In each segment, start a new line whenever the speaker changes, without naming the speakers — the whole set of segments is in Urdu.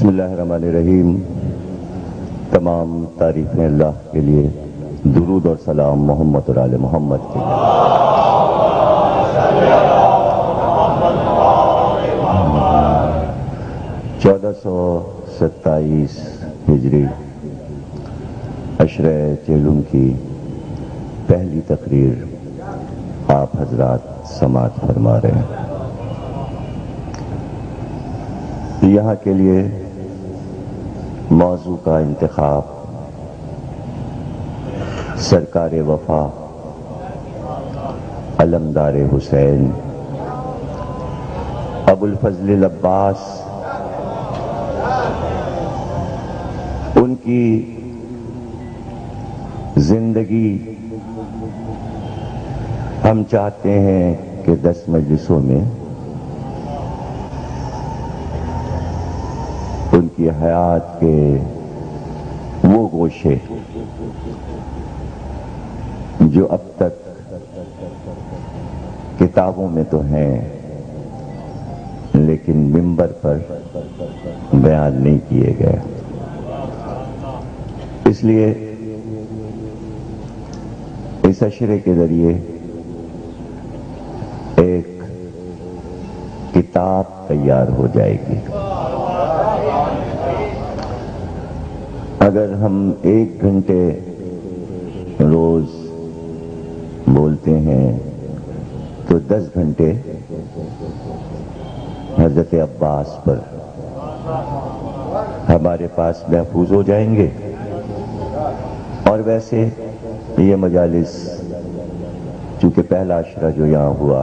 بسم اللہ الرحمن الرحیم. تمام تعریفیں اللہ کے لیے، درود اور سلام محمد اور آل محمد کے لیے. 1427 ہجری عشرہ چہلم کی پہلی تقریر آپ حضرات سماعت فرما رہے ہیں. یہاں کے لیے موضوع کا انتخاب سرکار وفا علمدار حسین ابو الفضل العباس ان کی زندگی ہم چاہتے ہیں کہ 10 مجلسوں میں ان کی حیات کے وہ گوشے جو اب تک کتابوں میں تو ہیں لیکن منبر پر بیان نہیں کیے گئے، اس لیے اس اشرے کے ذریعے ایک کتاب تیار ہو جائے گی. اگر ہم 1 گھنٹے روز بولتے ہیں تو 10 گھنٹے حضرت عباس پر ہمارے پاس محفوظ ہو جائیں گے. اور ویسے یہ مجالس چونکہ پہلا عشرہ جو یہاں ہوا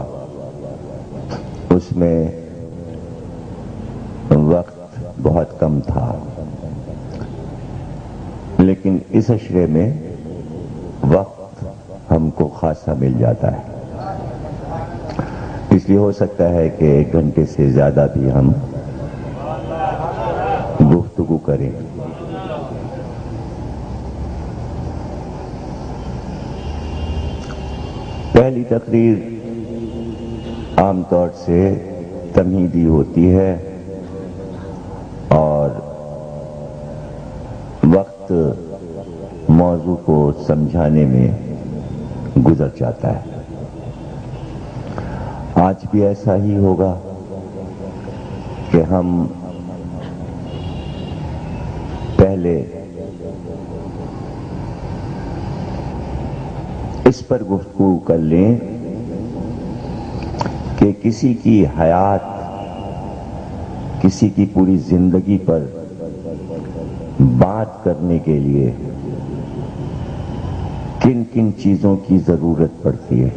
اس میں وقت بہت کم تھا، لیکن اس عشرے میں وقت ہم کو خاصا مل جاتا ہے، اس لیے ہو سکتا ہے کہ 1 گھنٹے سے زیادہ بھی ہم گفتگو کریں. پہلی تقریر عام طور سے تمہیدی ہوتی ہے اور وقت موضوع کو سمجھانے میں گزر جاتا ہے. آج بھی ایسا ہی ہوگا کہ ہم پہلے اس پر گفتگو کر لیں کہ کسی کی حیات، کسی کی پوری زندگی پر بات کرنے کے لیے کن کن چیزوں کی ضرورت پڑتی ہے.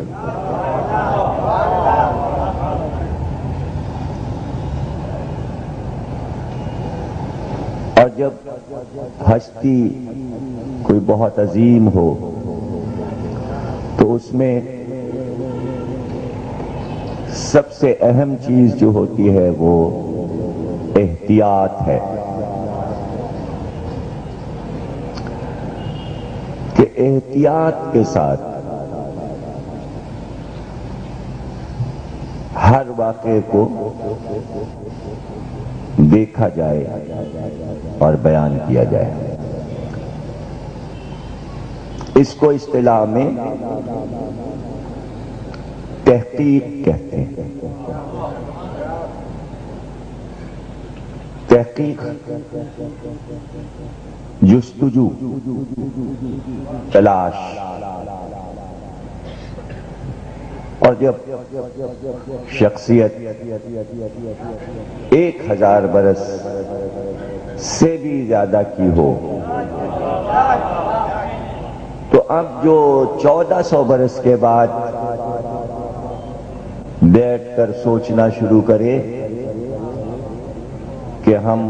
اور جب ہستی کوئی بہت عظیم ہو تو اس میں سب سے اہم چیز جو ہوتی ہے وہ احتیاط ہے کہ احتیاط کے ساتھ ہر واقعے کو دیکھا جائے اور بیان کیا جائے. اس کو اصطلاح میں تحقیق کہتے ہیں. تحقیق جستجو، تلاش. اور جب شخصیت 1000 برس سے بھی زیادہ کی ہو تو اب جو 1400 برس کے بعد بیٹھ کر سوچنا شروع کرے کہ ہم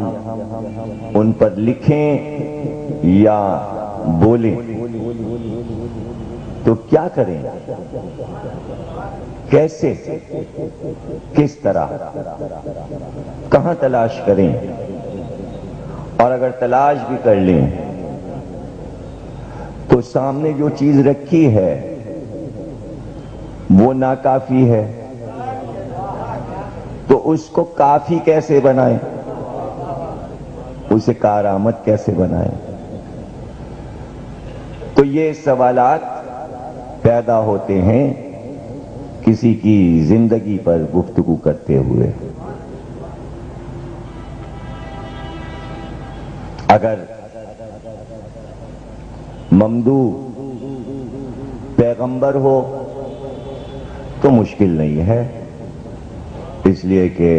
ان پر لکھیں یا بولیں تو کیا کریں، کیسے، کس طرح، کہاں تلاش کریں. اور اگر تلاش بھی کر لیں تو سامنے جو چیز رکھی ہے وہ ناکافی ہے تو اس کو کافی کیسے بنائیں. اسے کارآمد کیسے بنائیں؟ تو یہ سوالات پیدا ہوتے ہیں کسی کی زندگی پر گفتگو کرتے ہوئے۔ اگر ممدوح پیغمبر ہو تو مشکل نہیں ہے، اس لیے کہ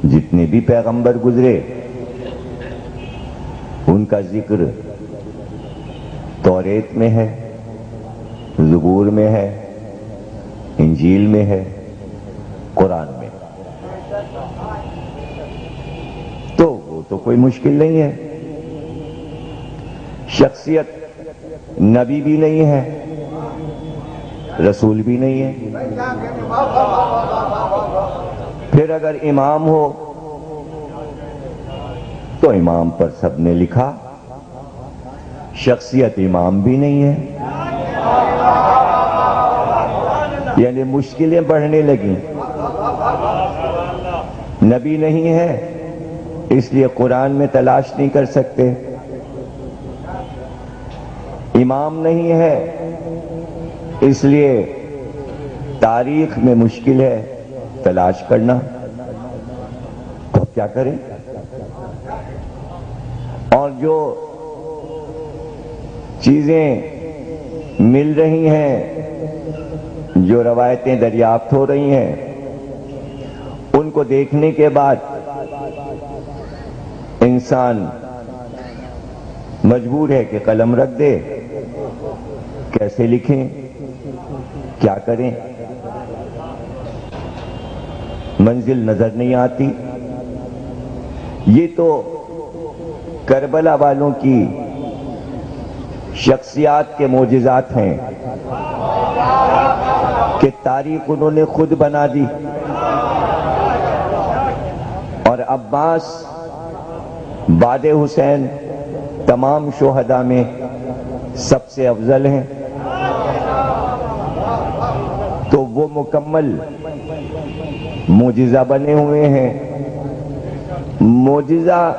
جتنے بھی پیغمبر گزرے ان کا ذکر توریت میں ہے، زبور میں ہے، انجیل میں ہے، قرآن میں، تو وہ تو کوئی مشکل نہیں ہے۔ شخصیت نبی بھی نہیں ہے، رسول بھی نہیں ہے۔ پھر اگر امام ہو تو امام پر سب نے لکھا، شخصیت امام بھی نہیں ہے، یعنی مشکلیں بڑھنے لگیں۔ نبی نہیں ہے اس لیے قرآن میں تلاش نہیں کر سکتے، امام نہیں ہے اس لیے تاریخ میں مشکل ہے تلاش کرنا، تو کیا کریں؟ اور جو چیزیں مل رہی ہیں، جو روایتیں دریافت ہو رہی ہیں، ان کو دیکھنے کے بعد انسان مجبور ہے کہ قلم رکھ دے، کیسے لکھیں، کیا کریں، منزل نظر نہیں آتی۔ یہ تو کربلا والوں کی شخصیات کے معجزات ہیں کہ تاریخ انہوں نے خود بنا دی، اور عباس بعد حسین تمام شہداء میں سب سے افضل ہیں، تو وہ مکمل معجزہ بنے ہوئے ہیں۔ معجزہ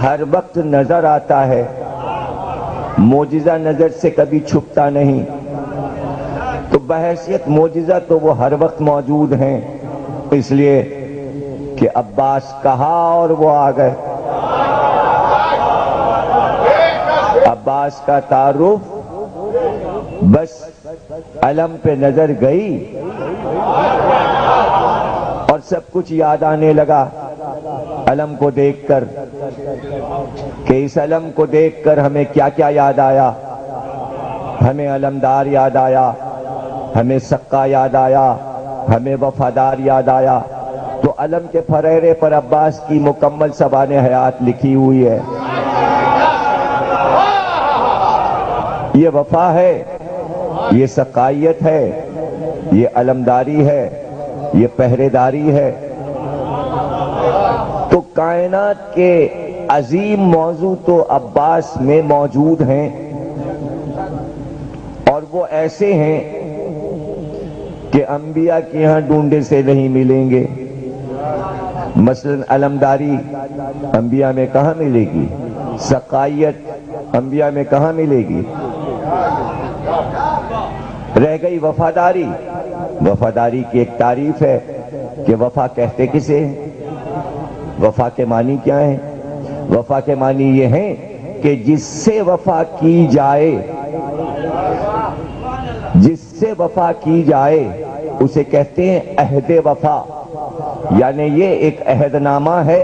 ہر وقت نظر آتا ہے، معجزہ نظر سے کبھی چھپتا نہیں، تو بحیثیت معجزہ تو وہ ہر وقت موجود ہیں، اس لیے کہ عباس کہا اور وہ آ گئے۔ عباس کا تعارف بس علم پہ نظر گئی اور سب کچھ یاد آنے لگا علم کو دیکھ کر، کہ اس علم کو دیکھ کر ہمیں کیا کیا یاد آیا، ہمیں علمدار یاد آیا، ہمیں سقا یاد آیا، ہمیں وفادار یاد آیا۔ تو علم کے پھریرے پر عباس کی مکمل سوانح حیات لکھی ہوئی ہے۔ یہ وفا ہے، یہ سقائیت ہے، یہ علمداری ہے، یہ پہرے داری ہے۔ تو کائنات کے عظیم موضوع تو عباس میں موجود ہیں، اور وہ ایسے ہیں کہ انبیاء کے ہاں ڈھونڈے سے نہیں ملیں گے۔ مثلا علمداری انبیاء میں کہاں ملے گی؟ سقائیت انبیاء میں کہاں ملے گی؟ رہ گئی وفاداری۔ وفاداری کی ایک تعریف ہے کہ وفا کہتے کسے ہیں؟ وفا کے معنی کیا ہیں؟ وفا کے معنی یہ ہیں کہ جس سے وفا کی جائے، جس سے وفا کی جائے اسے کہتے ہیں عہد وفا، یعنی یہ ایک عہد نامہ ہے،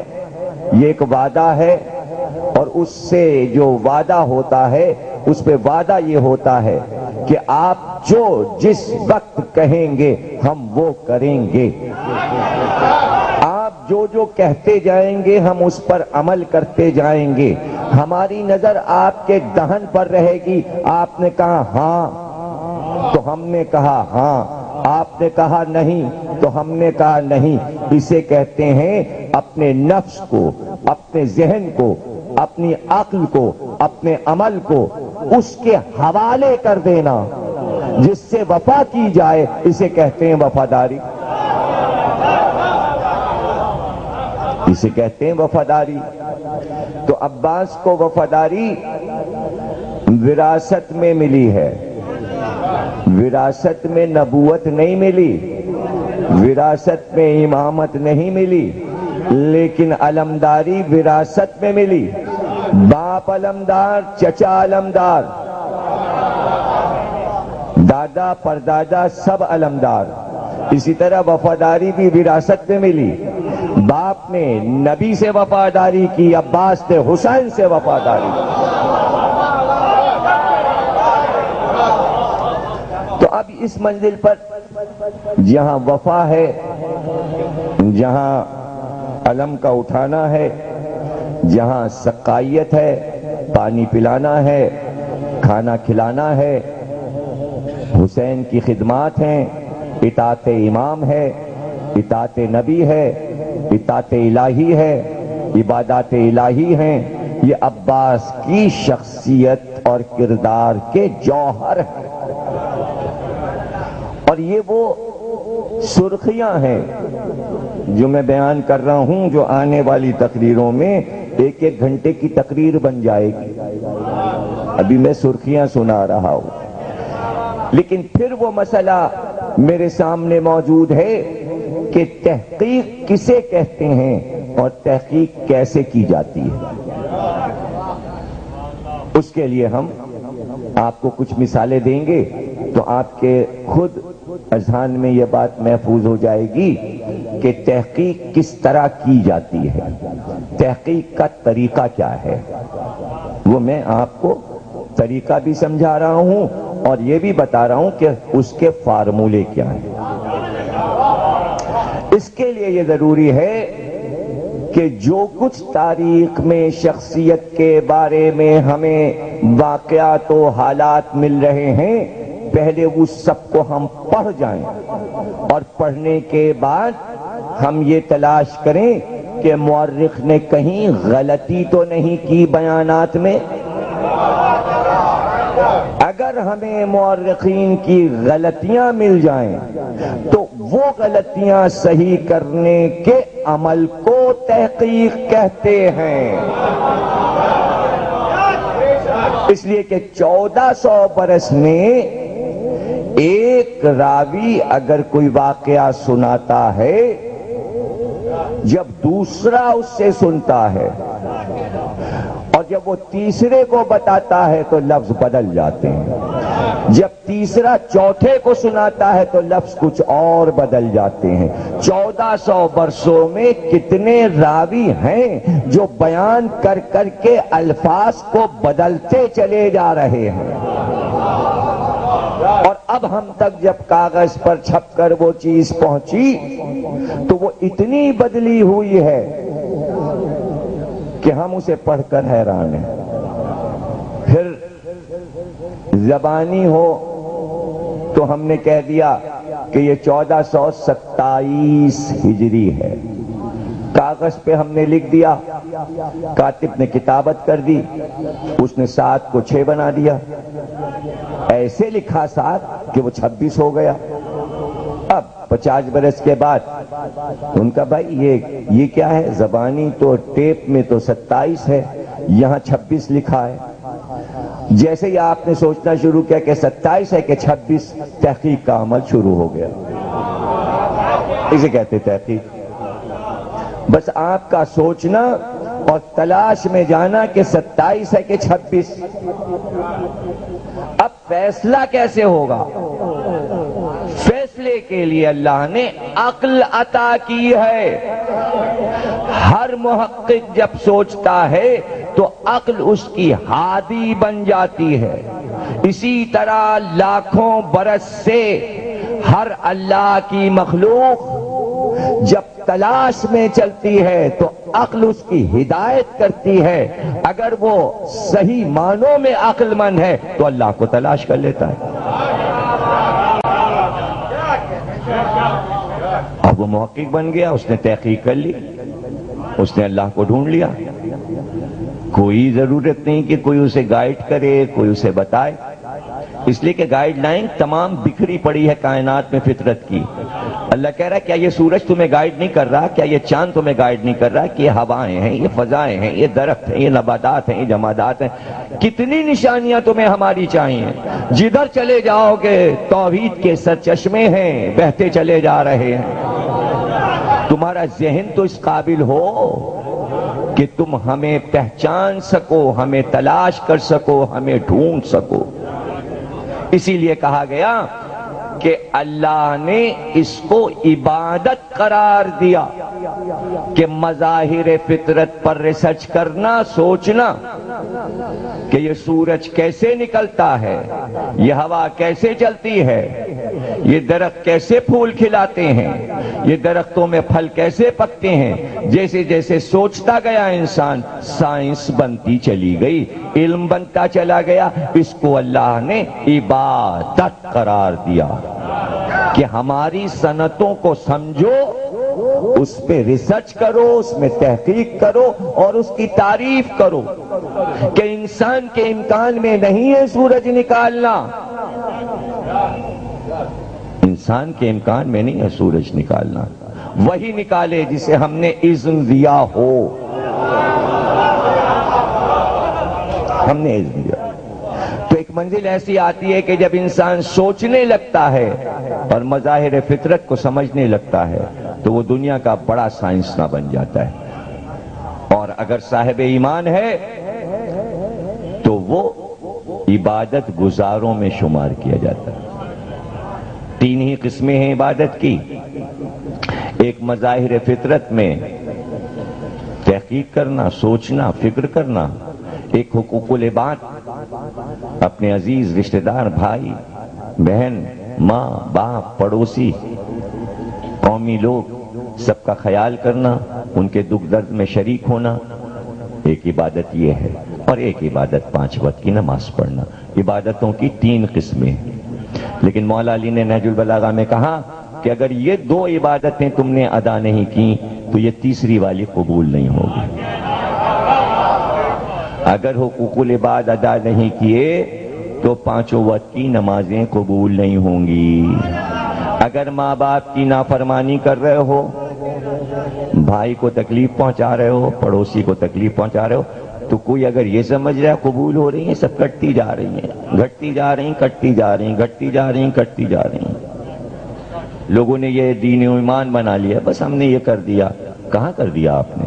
یہ ایک وعدہ ہے، اور اس سے جو وعدہ ہوتا ہے اس پہ وعدہ یہ ہوتا ہے کہ آپ جو جس وقت کہیں گے ہم وہ کریں گے، آپ جو جو کہتے جائیں گے ہم اس پر عمل کرتے جائیں گے، ہماری نظر آپ کے دہن پر رہے گی۔ آپ نے کہا ہاں تو ہم نے کہا ہاں، آپ نے کہا نہیں تو ہم نے کہا نہیں۔ اسے کہتے ہیں اپنے نفس کو، اپنے ذہن کو، اپنی عقل کو، اپنے عمل کو اس کے حوالے کر دینا، جس سے وفا کی جائے اسے کہتے ہیں وفاداری۔ اسے کہتے ہیں وفاداری۔ تو عباس کو وفاداری وراثت میں ملی ہے، وراثت میں نبوت نہیں ملی، وراثت میں امامت نہیں ملی، لیکن علمداری وراثت میں ملی۔ باپ علمدار، چچا علمدار، دادا پردادا سب علمدار۔ اسی طرح وفاداری بھی وراثت میں ملی۔ باپ نے نبی سے وفاداری کی، عباس نے حسین سے وفاداری کی۔ تو اب اس منزل پر جہاں وفا ہے، جہاں علم کا اٹھانا ہے، جہاں سقائیت ہے، پانی پلانا ہے، کھانا کھلانا ہے، حسین کی خدمات ہیں، اطاعت امام ہے، اطاعت نبی ہے، اطاعت الہی ہے، عبادات الہی ہیں، یہ عباس کی شخصیت اور کردار کے جوہر ہیں۔ اور یہ وہ سرخیاں ہیں جو میں بیان کر رہا ہوں، جو آنے والی تقریروں میں ایک ایک گھنٹے کی تقریر بن جائے گی۔ ابھی میں سرخیاں سنا رہا ہوں، لیکن پھر وہ مسئلہ میرے سامنے موجود ہے کہ تحقیق کسے کہتے ہیں اور تحقیق کیسے کی جاتی ہے۔ اس کے لیے ہم آپ کو کچھ مثالیں دیں گے تو آپ کے خود اذہان میں یہ بات محفوظ ہو جائے گی کہ تحقیق کس طرح کی جاتی ہے، تحقیق کا طریقہ کیا ہے۔ وہ میں آپ کو طریقہ بھی سمجھا رہا ہوں اور یہ بھی بتا رہا ہوں کہ اس کے فارمولے کیا ہیں۔ اس کے لیے یہ ضروری ہے کہ جو کچھ تاریخ میں شخصیت کے بارے میں ہمیں واقعات و حالات مل رہے ہیں، پہلے وہ سب کو ہم پڑھ جائیں، اور پڑھنے کے بعد ہم یہ تلاش کریں کہ مورخ نے کہیں غلطی تو نہیں کی بیانات میں۔ اگر ہمیں مورخین کی غلطیاں مل جائیں تو وہ غلطیاں صحیح کرنے کے عمل کو تحقیق کہتے ہیں۔ اس لیے کہ 1400 برس میں ایک راوی اگر کوئی واقعہ سناتا ہے، جب دوسرا اس سے سنتا ہے اور جب وہ تیسرے کو بتاتا ہے تو لفظ بدل جاتے ہیں، جب تیسرا چوتھے کو سناتا ہے تو لفظ کچھ اور بدل جاتے ہیں۔ 1400 برسوں میں کتنے راوی ہیں جو بیان کر کر کے الفاظ کو بدلتے چلے جا رہے ہیں، اور اب ہم تک جب کاغذ پر چھپ کر وہ چیز پہنچی تو وہ اتنی بدلی ہوئی ہے کہ ہم اسے پڑھ کر حیران ہیں۔ پھر زبانی ہو تو ہم نے کہہ دیا کہ یہ 1427 ہجری ہے، کاغذ پہ ہم نے لکھ دیا، کاتب نے کتابت کر دی، اس نے 7 کو 6 بنا دیا، ایسے لکھا 7 کہ وہ 26 ہو گیا۔ اب 50 برس کے بعد ان کا بھائی یہ کیا ہے، زبانی تو ٹیپ میں تو 27 ہے، یہاں 26 لکھا ہے۔ جیسے ہی آپ نے سوچنا شروع کیا کہ 27 ہے کہ 26، تحقیق کا عمل شروع ہو گیا۔ اسے کہتے تحقیق۔ بس آپ کا سوچنا اور تلاش میں جانا کہ 27 ہے کہ 26۔ اب فیصلہ کیسے ہوگا؟ فیصلے کے لیے اللہ نے عقل عطا کی ہے۔ ہر محقق جب سوچتا ہے تو عقل اس کی ہادی بن جاتی ہے۔ اسی طرح لاکھوں برس سے ہر اللہ کی مخلوق جب تلاش میں چلتی ہے تو عقل اس کی ہدایت کرتی ہے۔ اگر وہ صحیح معنوں میں عقل مند ہے تو اللہ کو تلاش کر لیتا ہے۔ اب وہ محقق بن گیا، اس نے تحقیق کر لی، اس نے اللہ کو ڈھونڈ لیا۔ کوئی ضرورت نہیں کہ کوئی اسے گائیڈ کرے، کوئی اسے بتائے، اس لیے کہ گائیڈ لائن تمام بکھری پڑی ہے کائنات میں فطرت کی۔ اللہ کہہ رہا ہے کیا یہ سورج تمہیں گائیڈ نہیں کر رہا، کیا یہ چاند تمہیں گائیڈ نہیں کر رہا کہ یہ ہوائیں ہیں، یہ فضائیں ہیں، یہ درخت ہیں، یہ نباتات ہیں، یہ جمادات ہیں، کتنی نشانیاں تمہیں ہماری چاہیے، جدھر چلے جاؤ گے توحید کے سرچشمے ہیں بہتے چلے جا رہے ہیں۔ تمہارا ذہن تو اس قابل ہو کہ تم ہمیں پہچان سکو، ہمیں تلاش کر سکو، ہمیں ڈھونڈ سکو۔ اسی لیے کہا گیا کہ اللہ نے اس کو عبادت قرار دیا کہ مظاہر فطرت پر ریسرچ کرنا، سوچنا کہ یہ سورج کیسے نکلتا ہے، یہ ہوا کیسے چلتی ہے، یہ درخت کیسے پھول کھلاتے ہیں، یہ درختوں میں پھل کیسے پکتے ہیں۔ جیسے جیسے سوچتا گیا انسان، سائنس بنتی چلی گئی، علم بنتا چلا گیا۔ اس کو اللہ نے عبادت قرار دیا کہ ہماری صنعتوں کو سمجھو، اس پہ ریسرچ کرو، اس میں تحقیق کرو اور اس کی تعریف کرو کہ انسان کے امکان میں نہیں ہے سورج نکالنا، انسان کے امکان میں نہیں ہے سورج نکالنا، وہی نکالے جسے ہم نے اذن دیا ہو، ہم نے اذن دیا۔ تو ایک منزل ایسی آتی ہے کہ جب انسان سوچنے لگتا ہے اور مظاہر فطرت کو سمجھنے لگتا ہے تو وہ دنیا کا بڑا سائنسداں بن جاتا ہے، اور اگر صاحب ایمان ہے تو وہ عبادت گزاروں میں شمار کیا جاتا ہے۔ تین ہی قسمیں ہیں عبادت کی، ایک مظاہر فطرت میں تحقیق کرنا، سوچنا، فکر کرنا، ایک حقوق العباد، اپنے عزیز رشتہ دار، بھائی بہن، ماں باپ، پڑوسی، قومی لوگ، سب کا خیال کرنا، ان کے دکھ درد میں شریک ہونا، ایک عبادت یہ ہے۔ اور ایک عبادت 5 وقت کی نماز پڑھنا۔ عبادتوں کی 3 قسمیں ہیں، لیکن مولا علی نے نہج البلاغہ میں کہا کہ اگر یہ 2 عبادتیں تم نے ادا نہیں کی تو یہ تیسری والی قبول نہیں ہوگی۔ اگر حقوق العباد ادا نہیں کیے تو 5 وقت کی نمازیں قبول نہیں ہوں گی۔ اگر ماں باپ کی نافرمانی کر رہے ہو، بھائی کو تکلیف پہنچا رہے ہو، پڑوسی کو تکلیف پہنچا رہے ہو، تو کوئی اگر یہ سمجھ رہا ہے قبول ہو رہی ہیں، سب کٹتی جا رہی ہیں، گھٹتی جا رہی ہیں، کٹتی جا رہی ہیں، گھٹتی جا رہی ہیں، کٹتی جا رہی ہیں۔ لوگوں نے یہ دین و ایمان بنا لیا، بس ہم نے یہ کر دیا۔ کہاں کر دیا آپ نے؟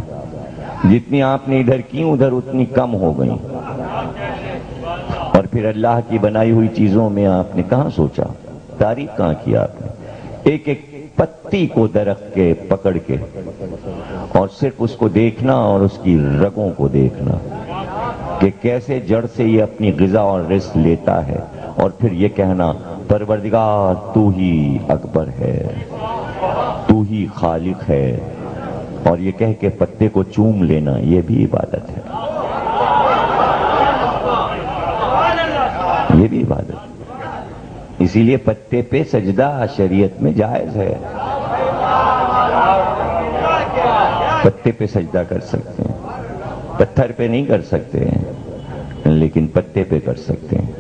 جتنی آپ نے ادھر کی ادھر اتنی کم ہو گئی، اور پھر اللہ کی بنائی ہوئی چیزوں میں آپ نے کہاں سوچا، تعریف کہاں کیا آپ نے؟ ایک ایک پتی کو درخت کے پکڑ کے اور صرف اس کو دیکھنا اور اس کی رگوں کو دیکھنا کہ کیسے جڑ سے یہ اپنی غذا اور رزق لیتا ہے، اور پھر یہ کہنا پروردگار تو ہی اکبر ہے، تو ہی خالق ہے، اور یہ کہہ کے پتے کو چوم لینا، یہ بھی عبادت ہے، یہ بھی عبادت ہے۔ اسی لیے پتے پہ سجدہ شریعت میں جائز ہے، پتے پہ سجدہ کر سکتے ہیں، پتھر پہ نہیں کر سکتے ہیں، لیکن پتے پہ کر سکتے ہیں،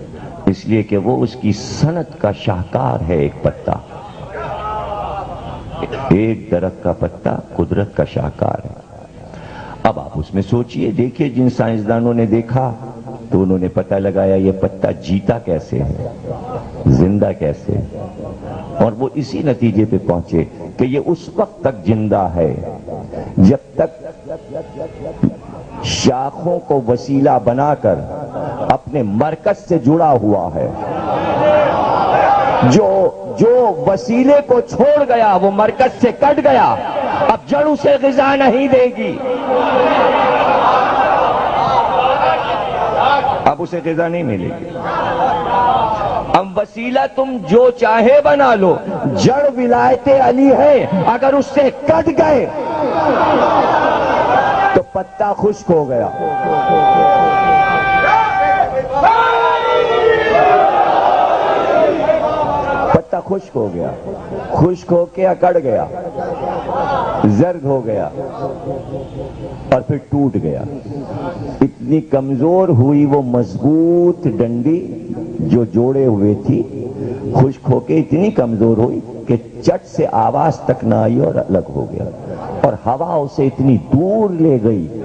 اس لیے کہ وہ اس کی صنعت کا شاہکار ہے۔ ایک پتا، ایک درخت کا پتا قدرت کا شاہکار ہے۔ اب آپ اس میں سوچئے، دیکھیے، جن سائنسدانوں نے دیکھا تو انہوں نے پتہ لگایا یہ پتا جیتا کیسے ہے، زندہ کیسے ہے، اور وہ اسی نتیجے پہ پہنچے کہ یہ اس وقت تک زندہ ہے جب تک شاخوں کو وسیلہ بنا کر اپنے مرکز سے جڑا ہوا ہے۔ جو وسیلے کو چھوڑ گیا وہ مرکز سے کٹ گیا، اب جڑ اسے غذا نہیں دے گی، اب اسے غذا نہیں ملے گی۔ اب وسیلہ تم جو چاہے بنا لو، جڑ ولایت علی ہے، اگر اس سے کٹ گئے تو پتا خشک ہو گیا۔ پتا خشک ہو گیا، خشک ہو کے اکڑ گیا، زرد ہو گیا اور پھر ٹوٹ گیا۔ اتنی کمزور ہوئی وہ مضبوط ڈنڈی جو جوڑے ہوئے تھی، خشک ہو کے اتنی کمزور ہوئی کہ چٹ سے آواز تک نہ آئی اور الگ ہو گیا، اور ہوا اسے اتنی دور لے گئی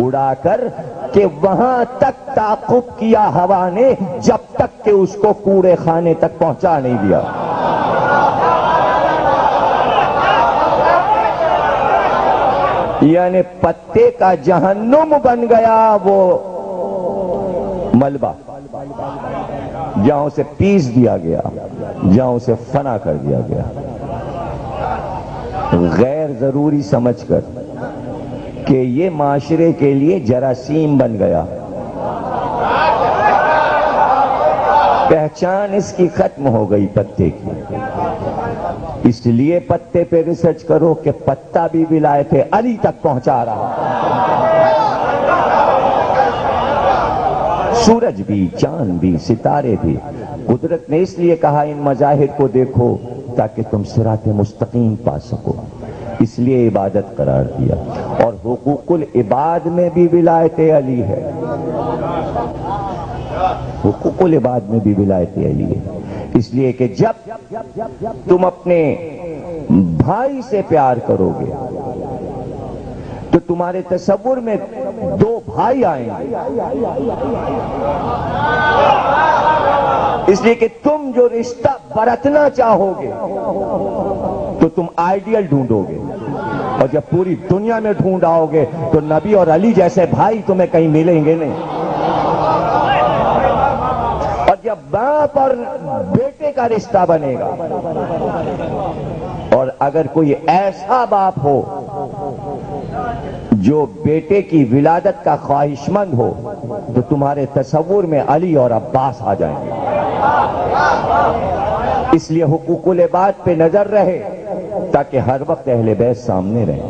اڑا کر کہ وہاں تک تعاقب کیا ہوا نے جب تک کہ اس کو کوڑے خانے تک پہنچا نہیں دیا۔ یعنی پتے کا جہنم بن گیا وہ ملبہ، جہاں اسے پیس دیا گیا، جہاں اسے فنا کر دیا گیا، غیر ضروری سمجھ کر کہ یہ معاشرے کے لیے جراثیم بن گیا، پہچان اس کی ختم ہو گئی پتے کی۔ اس لیے پتے پہ ریسرچ کرو کہ پتا بھی ولایت علی تک پہنچا رہا، سورج بھی، چاند بھی، ستارے بھی۔ قدرت نے اس لیے کہا ان مظاہر کو دیکھو تاکہ تم صراط مستقیم پا سکو، اس لیے عبادت قرار دیا۔ اور حقوق العباد میں بھی ولایت علی ہے، حقوق العباد میں بھی ولایت علی ہے، اس لیے کہ جب تم اپنے بھائی سے پیار کرو گے تو تمہارے تصور میں دو بھائی آئیں گے، اس لیے کہ تم جو رشتہ برتنا چاہو گے تو تم آئیڈیل ڈھونڈو گے، اور جب پوری دنیا میں ڈھونڈ آؤ گے تو نبی اور علی جیسے بھائی تمہیں کہیں ملیں گے نہیں۔ اور جب باپ اور بیٹے کا رشتہ بنے گا، اور اگر کوئی ایسا باپ ہو جو بیٹے کی ولادت کا خواہش مند ہو تو تمہارے تصور میں علی اور عباس آ جائیں گے۔ اس لیے حقوق العباد پہ نظر رہے تاکہ ہر وقت اہل بیت سامنے رہیں،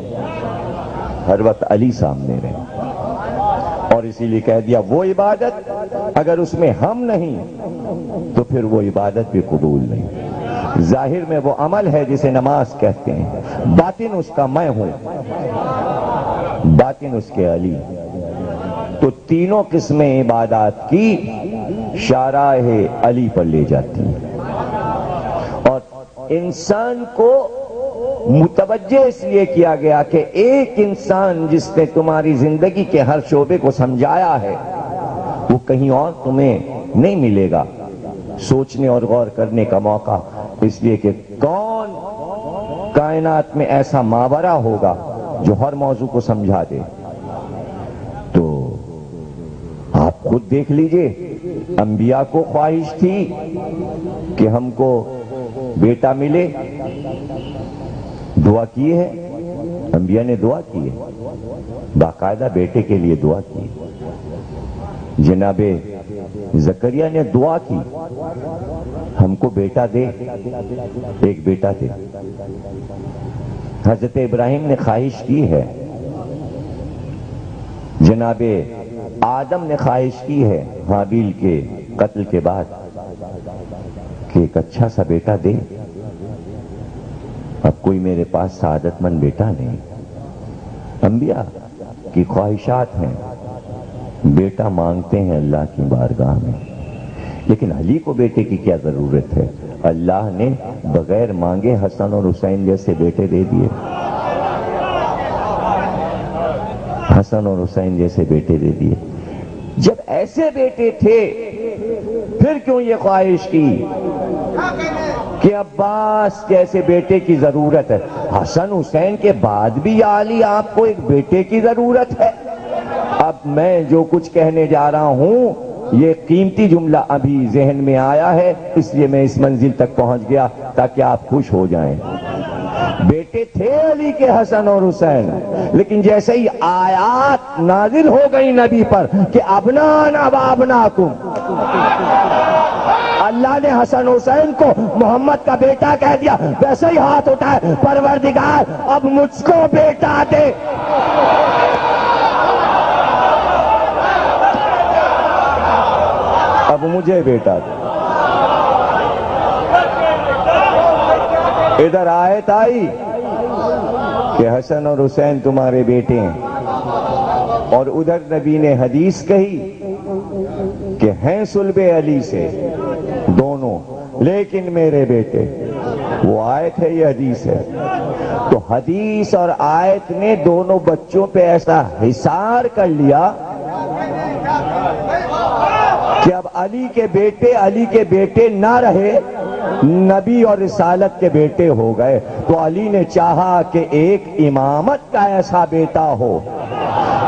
ہر وقت علی سامنے رہیں۔ اور اسی لیے کہہ دیا وہ عبادت اگر اس میں ہم نہیں تو پھر وہ عبادت بھی قبول نہیں۔ ظاہر میں وہ عمل ہے جسے نماز کہتے ہیں، باطن اس کا میں ہوں، باطن اس کے علی۔ تو تینوں قسمیں عبادات کی شارح علی پر لے جاتی ہیں، اور انسان کو متوجہ اس لیے کیا گیا کہ ایک انسان جس نے تمہاری زندگی کے ہر شعبے کو سمجھایا ہے وہ کہیں اور تمہیں نہیں ملے گا سوچنے اور غور کرنے کا موقع، اس لیے کہ کون کائنات میں ایسا ماورا ہوگا جو ہر موضوع کو سمجھا دے۔ تو آپ خود دیکھ لیجئے، انبیاء کو خواہش تھی کہ ہم کو بیٹا ملے، دعا کی ہے، انبیاء نے دعا کی ہے، باقاعدہ بیٹے کے لیے دعا کی۔ جناب زکریا نے دعا کی ہم کو بیٹا دے، ایک بیٹا دے۔ حضرت ابراہیم نے خواہش کی ہے، جناب آدم نے خواہش کی ہے حابیل کے قتل کے بعد کہ ایک اچھا سا بیٹا دے، اب کوئی میرے پاس سعادت مند بیٹا نہیں۔ انبیاء کی خواہشات ہیں، بیٹا مانگتے ہیں اللہ کی بارگاہ میں، لیکن علی کو بیٹے کی کیا ضرورت ہے؟ اللہ نے بغیر مانگے حسن اور حسین جیسے بیٹے دے دیے، حسن اور حسین جیسے بیٹے دے دیے۔ جب ایسے بیٹے تھے پھر کیوں یہ خواہش کی کہ عباس جیسے بیٹے کی ضرورت ہے؟ حسن حسین کے بعد بھی یا علی آپ کو ایک بیٹے کی ضرورت ہے؟ اب میں جو کچھ کہنے جا رہا ہوں یہ قیمتی جملہ ابھی ذہن میں آیا ہے، اس لیے میں اس منزل تک پہنچ گیا تاکہ آپ خوش ہو جائیں۔ بیٹے تھے علی کے حسن اور حسین، لیکن جیسے ہی آیات نازل ہو گئی نبی پر کہ ابنانا و ابناکم، اللہ نے حسن حسین کو محمد کا بیٹا کہہ دیا، ویسے ہی ہاتھ اٹھائے پروردگار اب مجھ کو بیٹا دے۔ اب مجھے بیٹا دے۔ ادھر آیت آئی کہ حسن اور حسین تمہارے بیٹے ہیں، اور ادھر نبی نے حدیث کہی کہ ہیں صلب علی سے دونوں، لیکن میرے بیٹے، وہ آیت ہے، یہ حدیث ہے، تو حدیث اور آیت نے دونوں بچوں پہ ایسا حصار کر لیا کہ اب علی کے بیٹے نہ رہے، نبی اور رسالت کے بیٹے ہو گئے۔ تو علی نے چاہا کہ ایک امامت کا ایسا بیٹا ہو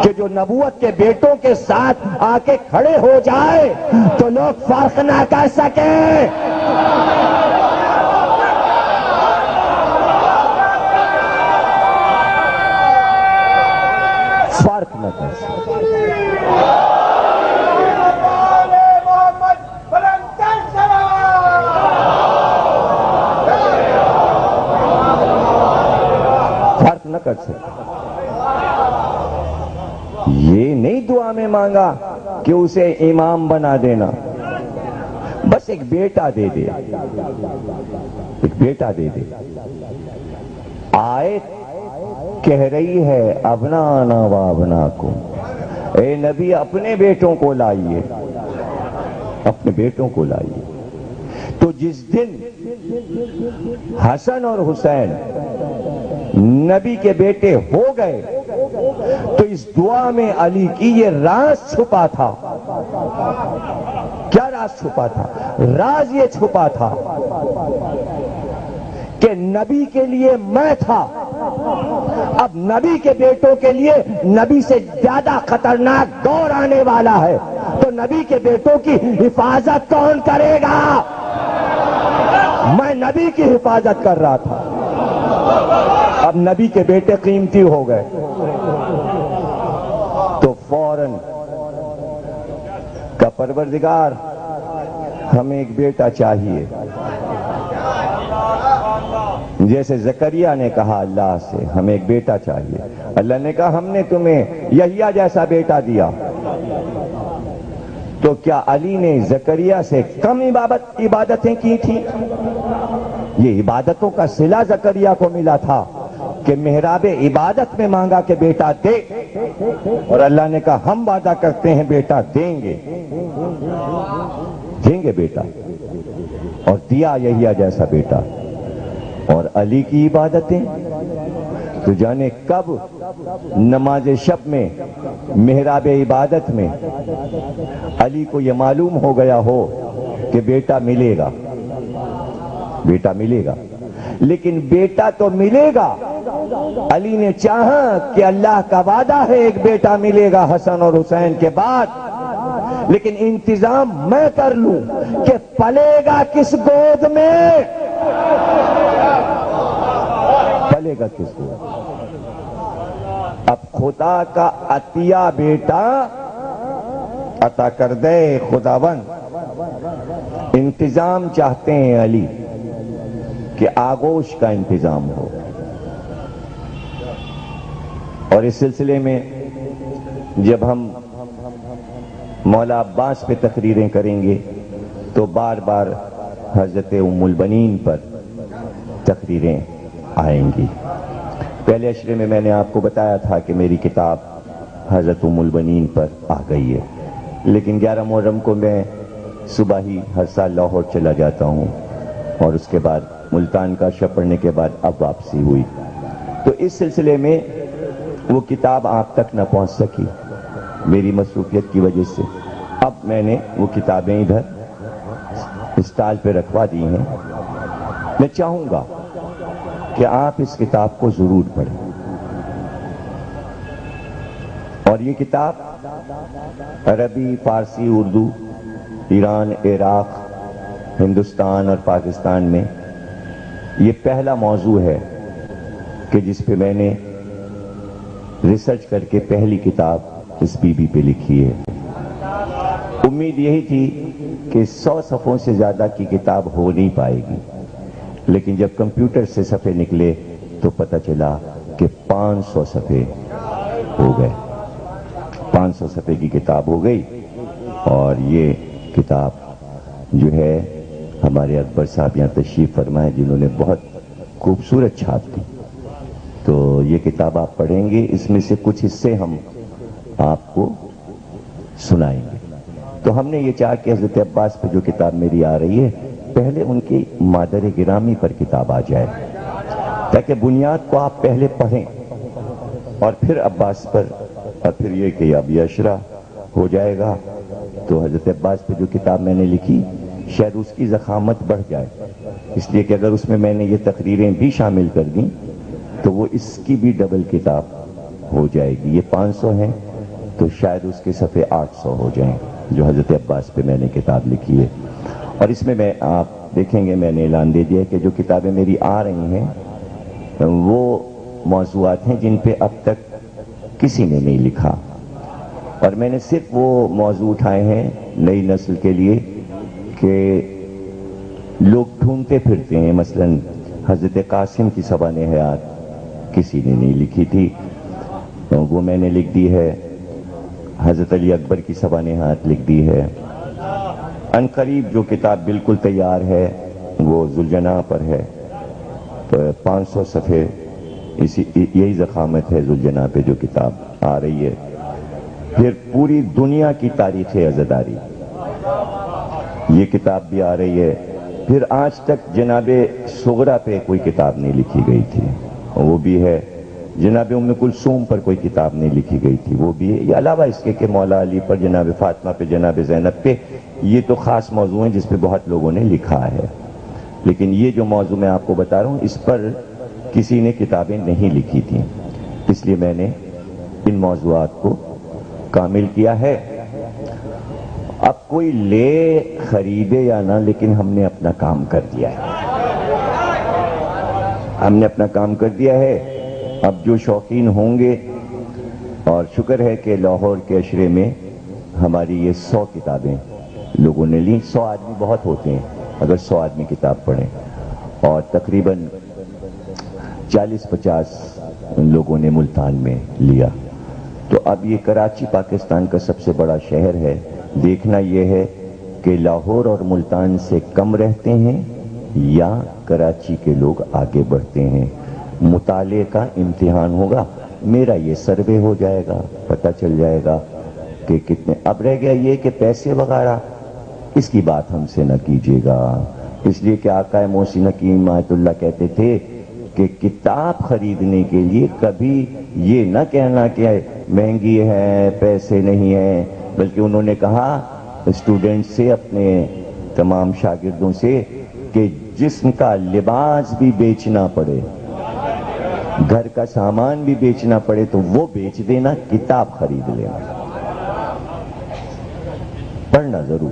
کہ جو نبوت کے بیٹوں کے ساتھ آ کے کھڑے ہو جائے تو لوگ فرق نہ کر سکیں۔ فرق نہ کر سکیں۔ فرق نہ کر سکے۔ یہ نہیں دعا میں مانگا کہ اسے امام بنا دینا، بس ایک بیٹا دے دے، ایک بیٹا دے دے۔ آیت کہہ رہی ہے ابنانا و ابناکم، اے نبی اپنے بیٹوں کو لائیے، اپنے بیٹوں کو لائیے۔ تو جس دن حسن اور حسین نبی کے بیٹے ہو گئے تو اس دعا میں علی کی یہ راز چھپا تھا۔ کیا راز چھپا تھا؟ راز یہ چھپا تھا کہ نبی کے لیے میں تھا، اب نبی کے بیٹوں کے لیے نبی سے زیادہ خطرناک دور آنے والا ہے، تو نبی کے بیٹوں کی حفاظت کون کرے گا؟ میں نبی کی حفاظت کر رہا تھا، اب نبی کے بیٹے قیمتی ہو گئے تو فوراً کا پروردگار ہمیں ایک بیٹا چاہیے، جیسے زکریا نے کہا اللہ سے ہمیں ایک بیٹا چاہیے، اللہ نے کہا ہم نے تمہیں یحییٰ جیسا بیٹا دیا۔ تو کیا علی نے زکریا سے کم عبادتیں کی تھیں؟ یہ عبادتوں کا صلہ زکریا کو ملا تھا کہ محراب عبادت میں مانگا کہ بیٹا دے، اور اللہ نے کہا ہم وعدہ کرتے ہیں بیٹا دیں گے، دیں گے بیٹا، اور دیا یحییٰ جیسا بیٹا۔ اور علی کی عبادتیں تو جانے کب نماز شب میں محراب عبادت میں علی کو یہ معلوم ہو گیا ہو کہ بیٹا ملے گا، بیٹا ملے گا، لیکن بیٹا تو ملے گا۔ علی نے چاہا کہ اللہ کا وعدہ ہے ایک بیٹا ملے گا حسن اور حسین کے بعد، لیکن انتظام میں کر لوں کہ پلے گا کس گود میں، پلے گا کس گود۔ اب خدا کا عطیہ بیٹا عطا کر دے خداوند، انتظام چاہتے ہیں علی کہ آغوش کا انتظام ہو۔ اور اس سلسلے میں جب ہم مولا عباس پہ تقریریں کریں گے تو بار بار حضرت ام البنین پر تقریریں آئیں گی۔ پہلے اشرے میں میں نے آپ کو بتایا تھا کہ میری کتاب حضرت ام البنین پر آ گئی ہے، لیکن 11 محرم کو میں صبح ہی ہر سال لاہور چلا جاتا ہوں، اور اس کے بعد ملتان کا شب پڑھنے کے بعد اب واپسی ہوئی، تو اس سلسلے میں وہ کتاب آپ تک نہ پہنچ سکی میری مصروفیت کی وجہ سے۔ اب میں نے وہ کتابیں ادھر اسٹال پہ رکھوا دی ہیں۔ میں چاہوں گا کہ آپ اس کتاب کو ضرور پڑھیں، اور یہ کتاب عربی، فارسی، اردو، ایران، عراق، ہندوستان اور پاکستان میں یہ پہلا موضوع ہے کہ جس پہ میں نے ریسرچ کر کے پہلی کتاب اس بی بی پہ لکھی ہے۔ امید یہی تھی کہ 100 صفحوں سے زیادہ کی کتاب ہو نہیں پائے گی، لیکن جب کمپیوٹر سے صفحے نکلے تو پتہ چلا کہ 500 صفحے ہو گئے، 500 صفحے کی کتاب ہو گئی۔ اور یہ کتاب جو ہے ہمارے اکبر صاحب یہاں تشریف فرمائے، جنہوں نے بہت خوبصورت چھاپ دی، تو یہ کتاب آپ پڑھیں گے، اس میں سے کچھ حصے ہم آپ کو سنائیں گے۔ تو ہم نے یہ چاہا کہ حضرت عباس پہ جو کتاب میری آ رہی ہے پہلے ان کی مادر گرامی پر کتاب آ جائے، تاکہ بنیاد کو آپ پہلے پڑھیں اور پھر عباس پر، اور پھر یہ کہ اب یہ اشرا ہو جائے گا تو حضرت عباس پہ جو کتاب میں نے لکھی شاید اس کی ضخامت بڑھ جائے، اس لیے کہ اگر اس میں میں نے یہ تقریریں بھی شامل کر دیں تو وہ اس کی بھی ڈبل کتاب ہو جائے گی۔ یہ 500 ہیں تو شاید اس کے صفحے 800 ہو جائیں جو حضرت عباس پہ میں نے کتاب لکھی ہے۔ اور اس میں آپ دیکھیں گے میں نے اعلان دے دیا کہ جو کتابیں میری آ رہی ہیں وہ موضوعات ہیں جن پہ اب تک کسی نے نہیں لکھا، اور میں نے صرف وہ موضوع اٹھائے ہیں نئی نسل کے لیے کہ لوگ ڈھونڈتے پھرتے ہیں۔ مثلا حضرت قاسم کی سبان حیات کسی نے نہیں لکھی تھی، وہ میں نے لکھ دی ہے۔ حضرت علی اکبر کی سبان حیات لکھ دی ہے۔ ان قریب جو کتاب بالکل تیار ہے وہ ذوالجناح پر ہے، 500 صفحے، یہی ضخامت ہے ذوالجناح پہ جو کتاب آ رہی ہے۔ پھر پوری دنیا کی تاریخ عزاداری، یہ کتاب بھی آ رہی ہے۔ پھر آج تک جناب صغرا پہ کوئی کتاب نہیں لکھی گئی تھی، وہ بھی ہے۔ جناب ام کلثوم پر کوئی کتاب نہیں لکھی گئی تھی، وہ بھی ہے۔ یہ علاوہ اس کے کہ مولا علی پر، جناب فاطمہ پہ، جناب زینب پہ، یہ تو خاص موضوع ہیں جس پہ بہت لوگوں نے لکھا ہے، لیکن یہ جو موضوع میں آپ کو بتا رہا ہوں اس پر کسی نے کتابیں نہیں لکھی تھیں، اس لیے میں نے ان موضوعات کو کامل کیا ہے۔ اب کوئی لے خریدے یا نہ، لیکن ہم نے اپنا کام کر دیا ہے، ہم نے اپنا کام کر دیا ہے۔ اب جو شوقین ہوں گے، اور شکر ہے کہ لاہور کے اشرے میں ہماری یہ 100 کتابیں لوگوں نے لی۔ 100 آدمی بہت ہوتے ہیں اگر 100 آدمی کتاب پڑھیں، اور تقریباً 40-50 لوگوں نے ملتان میں لیا۔ تو اب یہ کراچی پاکستان کا سب سے بڑا شہر ہے۔ دیکھنا یہ ہے کہ لاہور اور ملتان سے کم رہتے ہیں یا کراچی کے لوگ آگے بڑھتے ہیں۔ مطالعے کا امتحان ہوگا، میرا یہ سروے ہو جائے گا، پتہ چل جائے گا کہ کتنے۔ اب رہ گیا یہ کہ پیسے وغیرہ اس کی بات ہم سے نہ کیجیے گا، اس لیے کہ آقا محسن حکیم آیت اللہ کہتے تھے کہ کتاب خریدنے کے لیے کبھی یہ نہ کہنا کہ مہنگی ہے، پیسے نہیں ہیں، بلکہ انہوں نے کہا اسٹوڈنٹ سے، اپنے تمام شاگردوں سے، کہ جسم کا لباس بھی بیچنا پڑے، گھر کا سامان بھی بیچنا پڑے تو وہ بیچ دینا، کتاب خرید لینا۔ پڑھنا ضرور،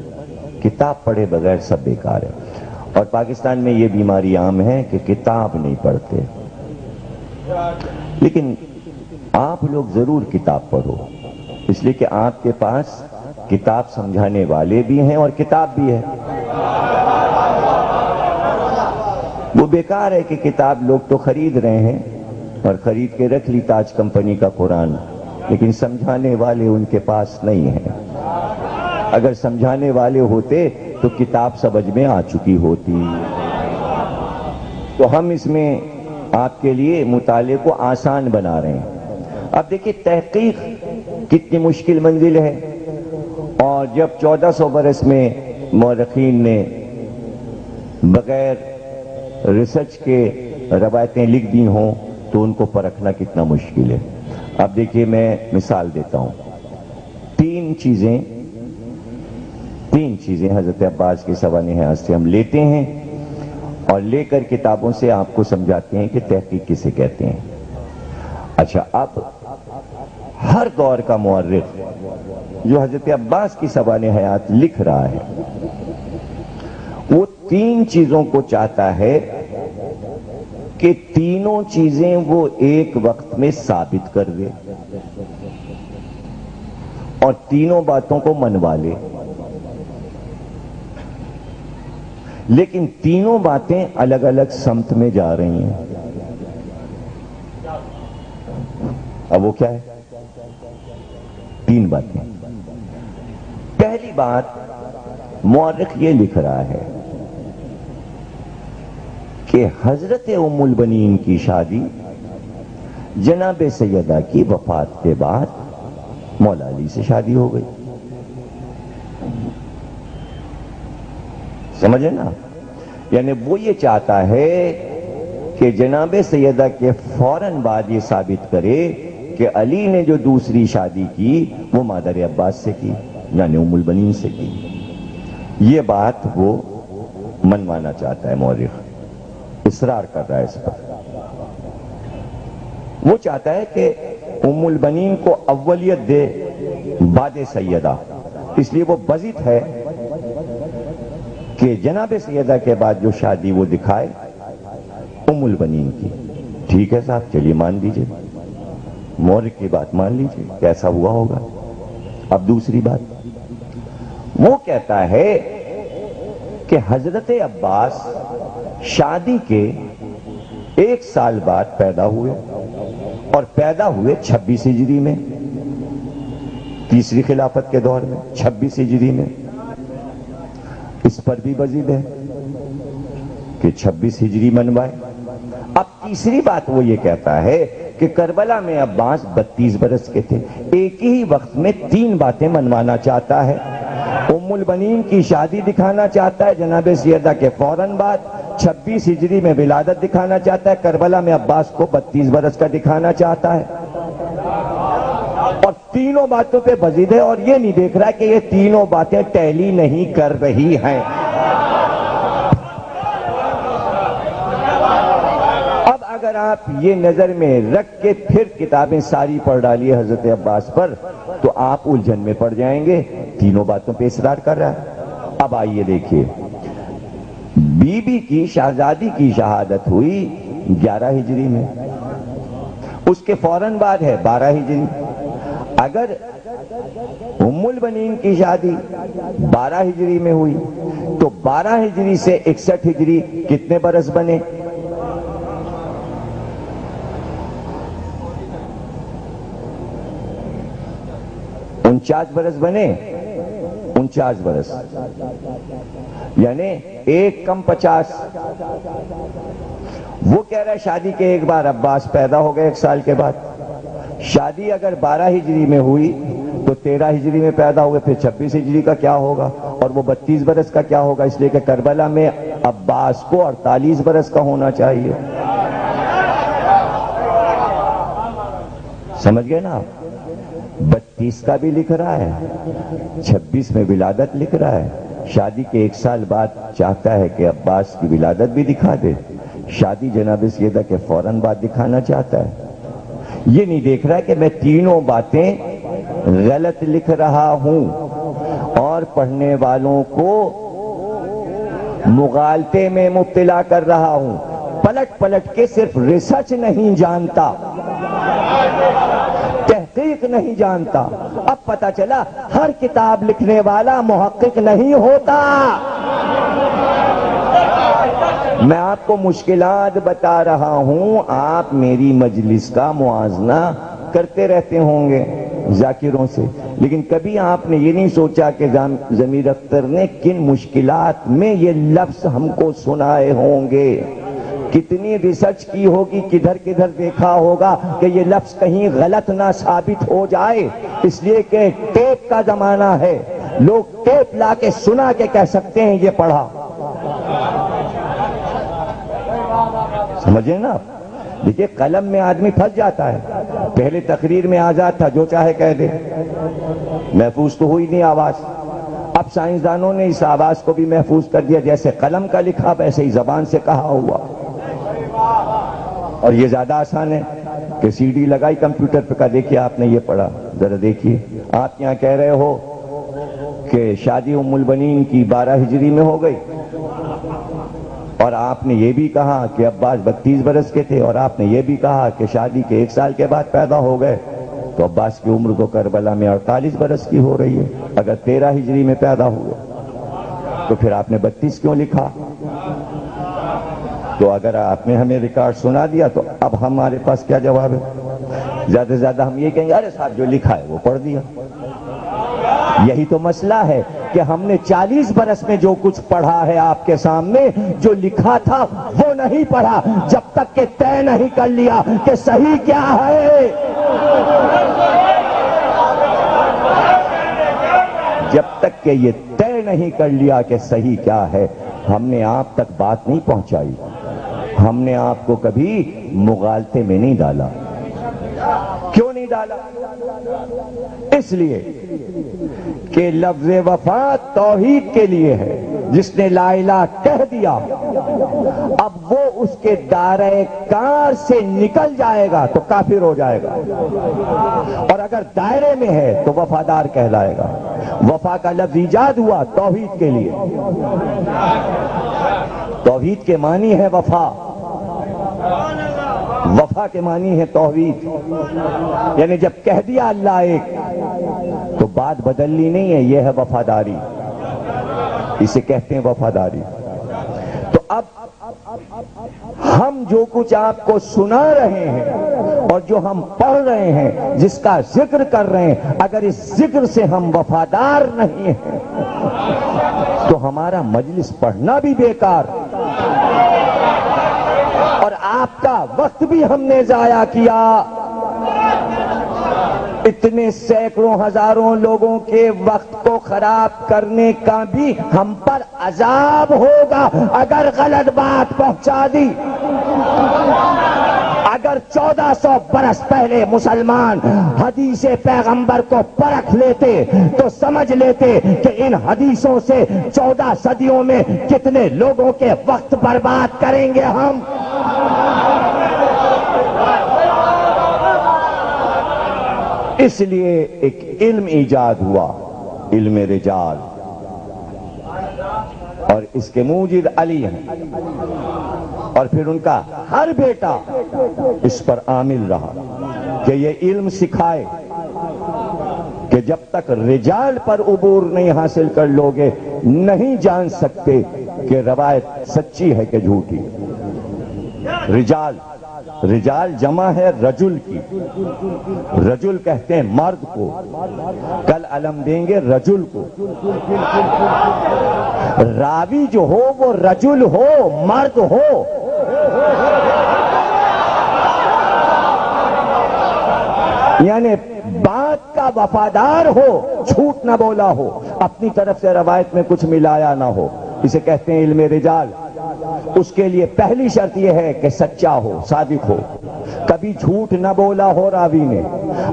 کتاب پڑھے بغیر سب بیکار ہے۔ اور پاکستان میں یہ بیماری عام ہے کہ کتاب نہیں پڑھتے، لیکن آپ لوگ ضرور کتاب پڑھو، اس لیے کہ آپ کے پاس کتاب سمجھانے والے بھی ہیں اور کتاب بھی ہے۔ وہ بیکار ہے کہ کتاب لوگ تو خرید رہے ہیں اور خرید کے رکھ لی تاج کمپنی کا قرآن، لیکن سمجھانے والے ان کے پاس نہیں ہیں۔ اگر سمجھانے والے ہوتے تو کتاب سمجھ میں آ چکی ہوتی۔ تو ہم اس میں آپ کے لیے مطالعے کو آسان بنا رہے ہیں۔ اب دیکھیں تحقیق کتنی مشکل منزل ہے، اور جب 1400 برس میں مورخین نے بغیر ریسرچ کے روایتیں لکھ دی ہوں تو ان کو پرکھنا کتنا مشکل ہے۔ اب دیکھیے میں مثال دیتا ہوں، تین چیزیں حضرت عباس کے سوانح حیات سے ہم لیتے ہیں اور لے کر کتابوں سے آپ کو سمجھاتے ہیں کہ تحقیق کسے کہتے ہیں۔ اچھا، اب ہر دور کا مورخ جو حضرت عباس کی سوانح حیات لکھ رہا ہے وہ تین چیزوں کو چاہتا ہے کہ تینوں چیزیں وہ ایک وقت میں ثابت کر دے اور تینوں باتوں کو منوا لے، لیکن تینوں باتیں الگ الگ سمت میں جا رہی ہیں۔ اب وہ کیا ہے؟ تین باتیں۔ پہلی بات، مورخ یہ لکھ رہا ہے کہ حضرت ام البنین کی شادی جناب سیدہ کی وفات کے بعد مولا علی سے شادی ہو گئی۔ سمجھے نا؟ یعنی وہ یہ چاہتا ہے کہ جناب سیدہ کے فوراً بعد یہ ثابت کرے کہ علی نے جو دوسری شادی کی وہ مادر عباس سے کی، یعنی ام البنین سے کی۔ یہ بات وہ منوانا چاہتا ہے، مورخ اصرار کر رہا ہے اس پر۔ وہ چاہتا ہے کہ ام البنین کو اولیت دے بعد سیدہ، اس لیے وہ بضد ہے کہ جناب سیدہ کے بعد جو شادی وہ دکھائے ام البنین کی۔ ٹھیک ہے صاحب، چلیے مان لیجئے، مورخ کی بات مان لیجئے، کیسا ہوا ہوگا۔ اب دوسری بات، وہ کہتا ہے کہ حضرت عباس شادی کے 1 سال بعد پیدا ہوئے، اور پیدا ہوئے 26 ہجری میں، تیسری خلافت کے دور میں 26 ہجری میں۔ اس پر بھی بضد ہے کہ 26 ہجری منوائے۔ اب تیسری بات وہ یہ کہتا ہے کہ کربلا میں عباس 32 برس کے تھے۔ ایک ہی وقت میں 3 باتیں منوانا چاہتا ہے، ام البنین کی شادی دکھانا چاہتا ہے جناب سیدہ کے فوراً بعد، 26 ہجری میں ولادت دکھانا چاہتا ہے، کربلا میں عباس کو 32 برس کا دکھانا چاہتا ہے، اور تینوں باتوں پہ بضد ہے، اور یہ نہیں دیکھ رہا کہ یہ تینوں باتیں ٹیلی نہیں کر رہی ہیں۔ اب اگر آپ یہ نظر میں رکھ کے پھر کتابیں ساری پڑھ ڈالیے حضرت عباس پر تو آپ الجھن میں پڑ جائیں گے۔ تینوں باتوں پہ اصرار کر رہا ہے۔ اب آئیے دیکھیے، بی بی کی شہزادی کی شہادت ہوئی 11 ہجری میں، اس کے فوراً بعد ہے 12 ہجری۔ اگر ام البنین کی شادی 12 ہجری میں ہوئی تو 12 ہجری سے 61 ہجری کتنے برس بنے؟ 49 برس بنے، 49 برس، یعنی 1 کم 50۔ وہ کہہ رہا ہے شادی کے ایک بار عباس پیدا ہو گئے 1 سال کے بعد۔ شادی اگر 12 ہجری میں ہوئی تو 13 ہجری میں پیدا ہوئے، پھر 26 ہجری کا کیا ہوگا، اور وہ 32 برس کا کیا ہوگا؟ اس لیے کہ کربلا میں عباس کو 48 برس کا ہونا چاہیے۔ سمجھ گئے نا آپ؟ 32 کا بھی لکھ رہا ہے، 26 میں ولادت لکھ رہا ہے، شادی کے 1 سال بعد چاہتا ہے کہ عباس کی ولادت بھی دکھا دے، شادی جناب سیدہ کے فوراً بعد دکھانا چاہتا ہے۔ یہ نہیں دیکھ رہا ہے کہ میں تینوں باتیں غلط لکھ رہا ہوں اور پڑھنے والوں کو مغالطے میں مبتلا کر رہا ہوں۔ پلٹ پلٹ کے صرف ریسرچ نہیں جانتا، تحقیق نہیں جانتا۔ اب پتہ چلا ہر کتاب لکھنے والا محقق نہیں ہوتا۔ میں آپ کو مشکلات بتا رہا ہوں، آپ میری مجلس کا موازنہ کرتے رہتے ہوں گے ذاکروں سے، لیکن کبھی آپ نے یہ نہیں سوچا کہ ضمیر اختر نے کن مشکلات میں یہ لفظ ہم کو سنائے ہوں گے، کتنی ریسرچ کی ہوگی، کدھر کدھر دیکھا ہوگا کہ یہ لفظ کہیں غلط نہ ثابت ہو جائے۔ اس لیے کہ ٹیپ کا زمانہ ہے، لوگ ٹیپ لا کے سنا کے کہہ سکتے ہیں یہ پڑھا۔ سمجھے نا آپ؟ دیکھیے قلم میں آدمی پھنس جاتا ہے، پہلے تقریر میں آزاد تھا جو چاہے کہہ دے، محفوظ تو ہوئی نہیں آواز۔ اب سائنسدانوں نے اس آواز کو بھی محفوظ کر دیا، جیسے قلم کا لکھا ویسے ہی زبان سے کہا ہوا، اور یہ زیادہ آسان ہے کہ سی ڈی لگائی کمپیوٹر پہ کا دیکھیے آپ نے یہ پڑھا، ذرا دیکھیے۔ آپ یہاں کہہ رہے ہو کہ شادی ام البنین کی 12 ہجری میں ہو گئی، اور آپ نے یہ بھی کہا کہ عباس 32 برس کے تھے، اور آپ نے یہ بھی کہا کہ شادی کے 1 سال کے بعد پیدا ہو گئے، تو عباس کی عمر تو کربلا میں 48 برس کی ہو رہی ہے۔ اگر 13 ہجری میں پیدا ہوئے تو پھر آپ نے 32 کیوں لکھا؟ تو اگر آپ نے ہمیں ریکارڈ سنا دیا تو اب ہمارے پاس کیا جواب ہے؟ زیادہ سے زیادہ ہم یہ کہیں گے ارے صاحب جو لکھا ہے وہ پڑھ دیا۔ یہی تو مسئلہ ہے کہ ہم نے 40 برس میں جو کچھ پڑھا ہے آپ کے سامنے، جو لکھا تھا وہ نہیں پڑھا، جب تک کہ طے نہیں کر لیا کہ صحیح کیا ہے۔ جب تک کہ یہ طے نہیں کر لیا کہ صحیح کیا ہے، ہم نے آپ تک بات نہیں پہنچائی، ہم نے آپ کو کبھی مغالطے میں نہیں ڈالا۔ کیوں نہیں ڈالا؟ اس لیے کہ لفظ وفا توحید کے لیے ہے۔ جس نے لا الہ کہہ دیا اب وہ اس کے دائرۂ کار سے نکل جائے گا تو کافر ہو جائے گا، اور اگر دائرے میں ہے تو وفادار کہلائے گا۔ وفا کا لفظ ایجاد ہوا توحید کے لیے۔ توحید کے معنی ہے وفا، وفا کے معنی ہے توحید، یعنی جب کہہ دیا اللہ ایک تو بات بدلنی نہیں ہے، یہ ہے وفاداری، اسے کہتے ہیں وفاداری۔ تو اب ہم جو کچھ آپ کو سنا رہے ہیں اور جو ہم پڑھ رہے ہیں، جس کا ذکر کر رہے ہیں، اگر اس ذکر سے ہم وفادار نہیں ہیں تو ہمارا مجلس پڑھنا بھی بیکار، اور آپ کا وقت بھی ہم نے ضائع کیا۔ اتنے سینکڑوں ہزاروں لوگوں کے وقت کو خراب کرنے کا بھی ہم پر عذاب ہوگا اگر غلط بات پہنچا دی۔ اگر 1400 برس پہلے مسلمان حدیث پیغمبر کو پرکھ لیتے تو سمجھ لیتے کہ ان حدیثوں سے 14 صدیوں میں کتنے لوگوں کے وقت برباد کریں گے ہم۔ اس لیے ایک علم ایجاد ہوا، علم رجال، اور اس کے موجد علی ہیں، اور پھر ان کا ہر بیٹا اس پر عامل رہا کہ یہ علم سکھائے کہ جب تک رجال پر عبور نہیں حاصل کر لوگے نہیں جان سکتے کہ روایت سچی ہے کہ جھوٹی۔ رجال، رجال جمع ہے رجل کی، رجل کہتے ہیں مرد کو، کل علم دیں گے رجل کو۔ راوی جو ہو وہ رجل ہو، مرد ہو۔ یعنی بات کا وفادار ہو، جھوٹ نہ بولا ہو، اپنی طرف سے روایت میں کچھ ملایا نہ ہو، اسے کہتے ہیں علم رجال۔ اس کے لیے پہلی شرط یہ ہے کہ سچا ہو، صادق ہو، کبھی جھوٹ نہ بولا ہو راوی نے۔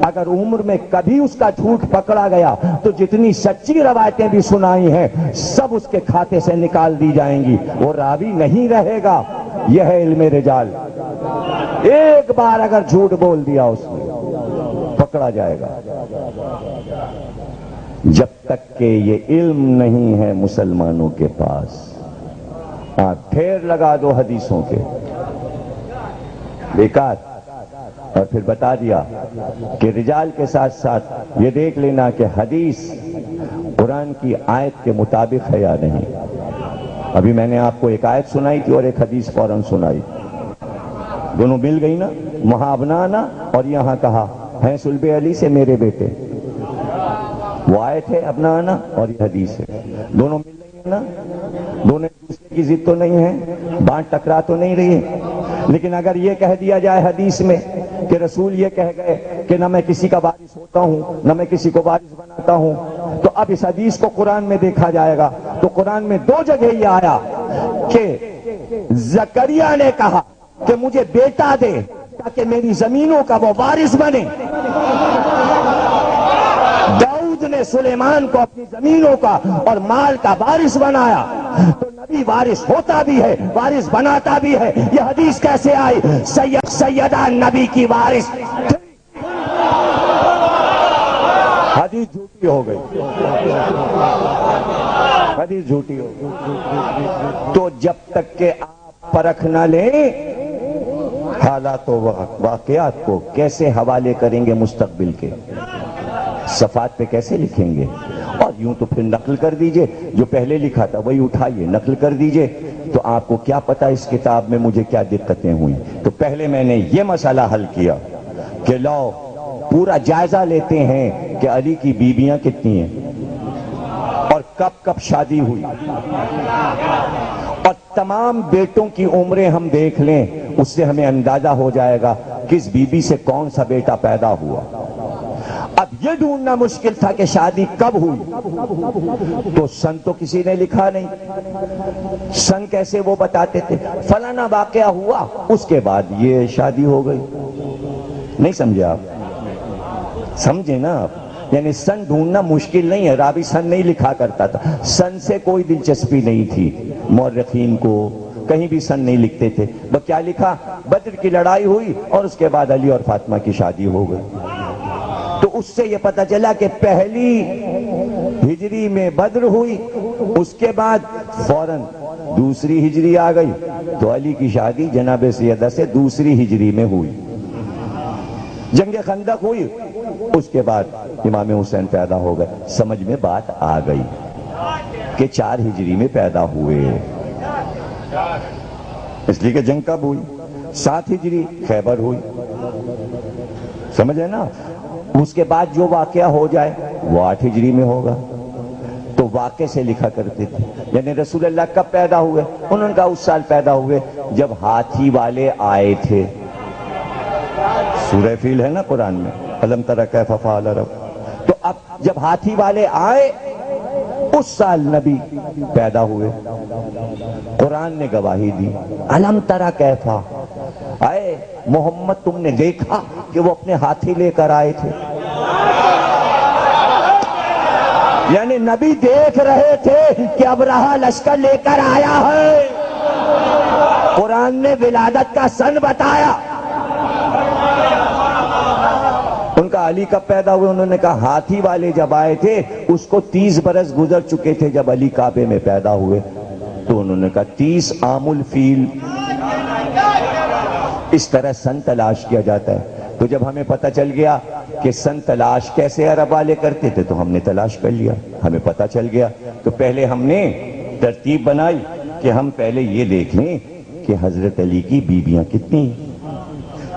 اگر عمر میں کبھی اس کا جھوٹ پکڑا گیا تو جتنی سچی روایتیں بھی سنائی ہیں سب اس کے کھاتے سے نکال دی جائیں گی، وہ راوی نہیں رہے گا۔ یہ ہے علم رجال۔ ایک بار اگر جھوٹ بول دیا اس نے پکڑا جائے گا۔ جب تک کہ یہ علم نہیں ہے مسلمانوں کے پاس، ڈھیر لگا دو حدیثوں کے، بیکار۔ اور پھر بتا دیا کہ رجال کے ساتھ ساتھ یہ دیکھ لینا کہ حدیث قرآن کی آیت کے مطابق ہے یا نہیں۔ ابھی میں نے آپ کو ایک آیت سنائی تھی اور ایک حدیث فوراً سنائی، دونوں مل گئی نا، وہاں ابنانا اور یہاں کہا ہیں سلب علی سے میرے بیٹے، وہ آیت ہے ابنانا اور یہ حدیث ہے، دونوں مل رہی ہیں نا، دونوں دوسرے کی ضد تو نہیں ہے، بانٹ ٹکرا تو نہیں رہی ہے۔ لیکن اگر یہ کہہ دیا جائے حدیث میں کہ رسول یہ کہہ گئے کہ نہ میں کسی کا وارث ہوتا ہوں نہ میں کسی کو وارث بناتا ہوں، تو اب اس حدیث کو قرآن میں دیکھا جائے گا تو قرآن میں دو جگہ یہ آیا کہ زکریا نے کہا کہ مجھے بیٹا دے تاکہ میری زمینوں کا وہ وارث بنے، داؤد نے سلیمان کو اپنی زمینوں کا اور مال کا وارث بنایا، تو نبی وارث ہوتا بھی ہے وارث بناتا بھی ہے۔ یہ حدیث کیسے آئی؟ سیدہ نبی کی وارث، حدیث جھوٹی ہو گئی، حدیث جھوٹی ہو گئی۔ تو جب تک کہ آپ پرکھ نہ لیں حالات و واقعات کو، کیسے حوالے کریں گے مستقبل کے، صفحات پہ کیسے لکھیں گے؟ اور یوں تو پھر نقل کر دیجئے، جو پہلے لکھا تھا وہی اٹھائیے نقل کر دیجئے، تو آپ کو کیا پتا اس کتاب میں مجھے کیا دقتیں ہوئیں۔ تو پہلے میں نے یہ مسئلہ حل کیا کہ لو پورا جائزہ لیتے ہیں کہ علی کی بیویاں کتنی ہیں اور کب کب شادی ہوئی، اور تمام بیٹوں کی عمریں ہم دیکھ لیں، اس سے ہمیں اندازہ ہو جائے گا کس بیوی سے کون سا بیٹا پیدا ہوا۔ اب یہ ڈھونڈنا مشکل تھا کہ شادی کب ہوئی، تو سن تو کسی نے لکھا نہیں، سن کیسے وہ بتاتے تھے فلانا واقعہ ہوا اس کے بعد یہ شادی ہو گئی؟ نہیں سمجھے آپ؟ سمجھے نا آپ؟ یعنی سن ڈھونڈنا مشکل نہیں ہے، راوی سن نہیں لکھا کرتا تھا، سن سے کوئی دلچسپی نہیں تھی مورخین کو، کہیں بھی سن نہیں لکھتے تھے، وہ کیا لکھا بدر کی لڑائی ہوئی اور اس کے بعد علی اور فاطمہ کی شادی ہو گئی۔ تو اس سے یہ پتہ چلا کہ پہلی ہجری میں بدر ہوئی، اس کے بعد فوراً دوسری ہجری آ گئی، تو علی کی شادی جناب سیدہ سے دوسری ہجری میں ہوئی۔ جنگ خندق ہوئی، اس کے بعد امام حسین پیدا ہو گئے، سمجھ میں بات آ گئی کہ 4 ہجری میں پیدا ہوئے، اس لیے کہ جنگ کب ہوئی؟ 7 ہجری خیبر ہوئی، سمجھ ہے نا؟ اس کے بعد جو واقعہ ہو جائے وہ 8 ہجری میں ہوگا، تو واقعے سے لکھا کرتے تھے۔ یعنی رسول اللہ کب پیدا ہوئے؟ انہوں نے کہا اس سال پیدا ہوئے جب ہاتھی والے آئے تھے، سورہ فیل ہے نا قرآن میں، الم تر کیف فعل ربک، تو اب جب ہاتھی والے آئے اس سال نبی پیدا ہوئے، قرآن نے گواہی دی، الم تر کیف، آئے محمد تم نے دیکھا کہ وہ اپنے ہاتھی لے کر آئے تھے؟ یعنی نبی دیکھ رہے تھے کہ ابرہہ لشکر لے کر آیا ہے، قرآن نے ولادت کا سن بتایا۔ ان کا علی کب پیدا ہوئے؟ انہوں نے کہا ہاتھی والے جب آئے تھے اس کو 30 برس گزر چکے تھے جب علی کعبے میں پیدا ہوئے، تو انہوں نے کہا 30 عام الفیل۔ اس طرح سن تلاش کیا جاتا ہے۔ تو جب ہمیں پتہ چل گیا کہ سن تلاش کیسے عرب والے کرتے تھے تو ہم نے تلاش کر لیا، ہمیں پتہ چل گیا، تو پہلے ہم نے ترتیب بنائی کہ ہم پہلے یہ دیکھ لیں کہ حضرت علی کی بیویاں کتنی،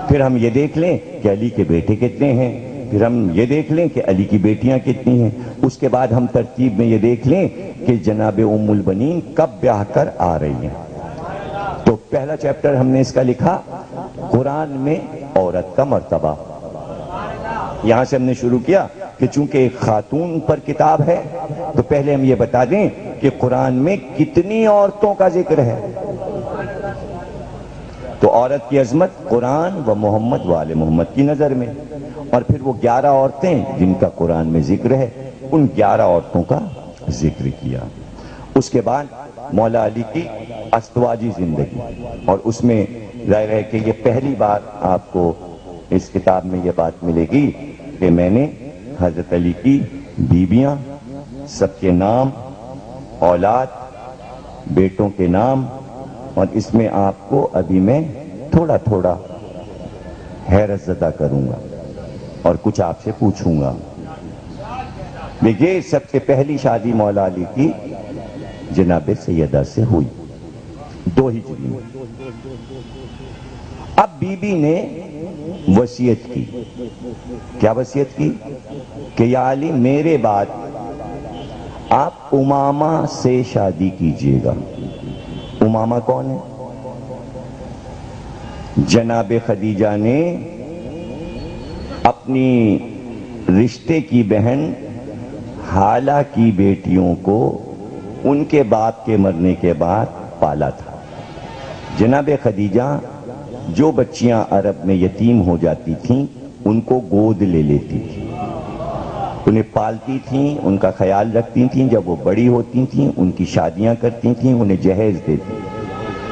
پھر ہم یہ دیکھ لیں کہ علی کے بیٹے کتنے ہیں، پھر ہم یہ دیکھ لیں کہ علی کی بیٹیاں کتنی ہیں، اس کے بعد ہم ترتیب میں یہ دیکھ لیں کہ جناب ام البنین کب بیاہ کر آ رہی ہیں۔ تو پہلا چیپٹر ہم نے اس کا لکھا قرآن میں عورت کا مرتبہ۔ یہاں سے ہم نے شروع کیا کہ چونکہ ایک خاتون پر کتاب ہے تو پہلے ہم یہ بتا دیں کہ قرآن میں کتنی عورتوں کا ذکر ہے۔ تو عورت کی عظمت قرآن و محمد و آل محمد کی نظر میں، اور پھر وہ 11 عورتیں جن کا قرآن میں ذکر ہے، ان 11 عورتوں کا ذکر کیا۔ اس کے بعد مولا علی کی ازدواجی زندگی، اور اس میں ظاہر ہے کہ یہ پہلی بار آپ کو اس کتاب میں یہ بات ملے گی کہ میں نے حضرت علی کی بیویاں، سب کے نام، اولاد، بیٹوں کے نام، اور اس میں آپ کو ابھی میں تھوڑا تھوڑا حیرت زدہ کروں گا اور کچھ آپ سے پوچھوں گا۔ دیکھیے سب سے پہلی شادی مولا علی کی جناب سیدہ سے ہوئی 2 ہجری میں۔ اب بی بی نے وصیت کی، کیا وصیت کی؟ کہ یا علی میرے بعد آپ امامہ سے شادی کیجئے گا۔ امامہ کون ہے؟ جناب خدیجہ نے اپنی رشتے کی بہن حالہ کی بیٹیوں کو ان کے باپ کے مرنے کے بعد پالا تھا۔ جناب خدیجہ جو بچیاں عرب میں یتیم ہو جاتی تھیں ان کو گود لے لیتی تھی، انہیں پالتی تھیں، ان کا خیال رکھتی تھیں، جب وہ بڑی ہوتی تھیں ان کی شادیاں کرتی تھیں، انہیں جہیز دیتی،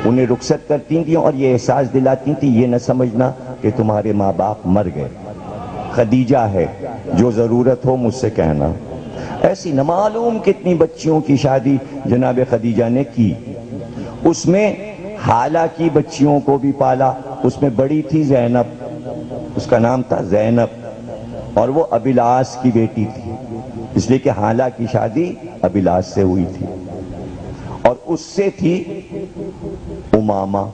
انہیں رخصت کرتی تھیں، اور یہ احساس دلاتی تھیں یہ نہ سمجھنا کہ تمہارے ماں باپ مر گئے، خدیجہ ہے، جو ضرورت ہو مجھ سے کہنا۔ ایسی نہ معلوم کتنی بچیوں کی شادی جناب خدیجہ نے کی۔ اس میں حالہ کی بچیوں کو بھی پالا، اس میں بڑی تھی زینب، اس کا نام تھا زینب، اور وہ ابیلاس کی بیٹی تھی، اس لیے کہ حالہ کی شادی ابیلاس سے ہوئی تھی، اور اس سے تھی امامہ۔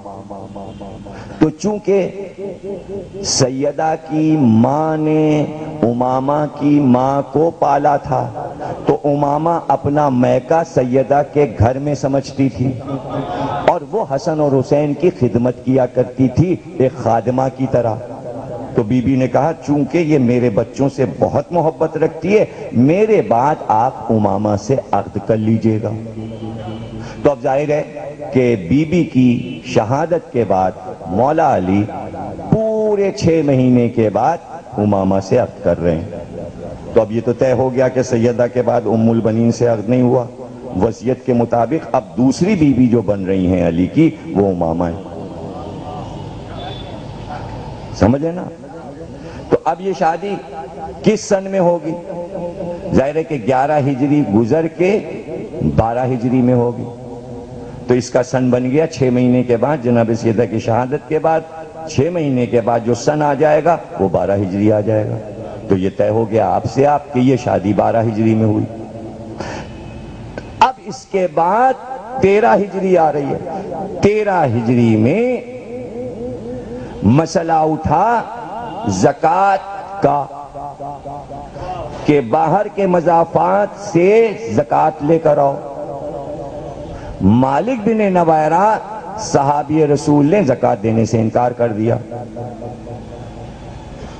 تو چونکہ سیدہ کی ماں نے امامہ کی ماں کو پالا تھا تو امامہ اپنا میکہ سیدہ کے گھر میں سمجھتی تھی، اور وہ حسن اور حسین کی خدمت کیا کرتی تھی ایک خادمہ کی طرح۔ تو بی بی نے کہا چونکہ یہ میرے بچوں سے بہت محبت رکھتی ہے، میرے بعد آپ امامہ سے عقد کر لیجئے گا۔ تو اب ظاہر ہے کہ بی بی کی شہادت کے بعد مولا علی پورے 6 مہینے کے بعد امامہ سے عقد کر رہے ہیں۔ تو اب یہ تو طے ہو گیا کہ سیدہ کے بعد ام البنین سے عقد نہیں ہوا، وصیت کے مطابق اب دوسری بی بی جو بن رہی ہیں علی کی وہ امامہ ہے۔ سمجھے نا؟ تو اب یہ شادی کس سن میں ہوگی؟ ظاہر ہے کہ 11 ہجری گزر کے 12 ہجری میں ہوگی، تو اس کا سن بن گیا 6 مہینے کے بعد، جناب سیدہ کی شہادت کے بعد 6 مہینے کے بعد جو سن آ جائے گا وہ 12 ہجری آ جائے گا۔ تو یہ طے ہو گیا آپ سے آپ کہ یہ شادی 12 ہجری میں ہوئی۔ اب اس کے بعد 13 ہجری آ رہی ہے۔ 13 ہجری میں مسئلہ اٹھا زکوٰۃ کا کہ باہر کے مضافات سے زکوٰۃ لے کر آؤ۔ مالک بن نویرہ صحابی رسول نے زکوٰۃ دینے سے انکار کر دیا۔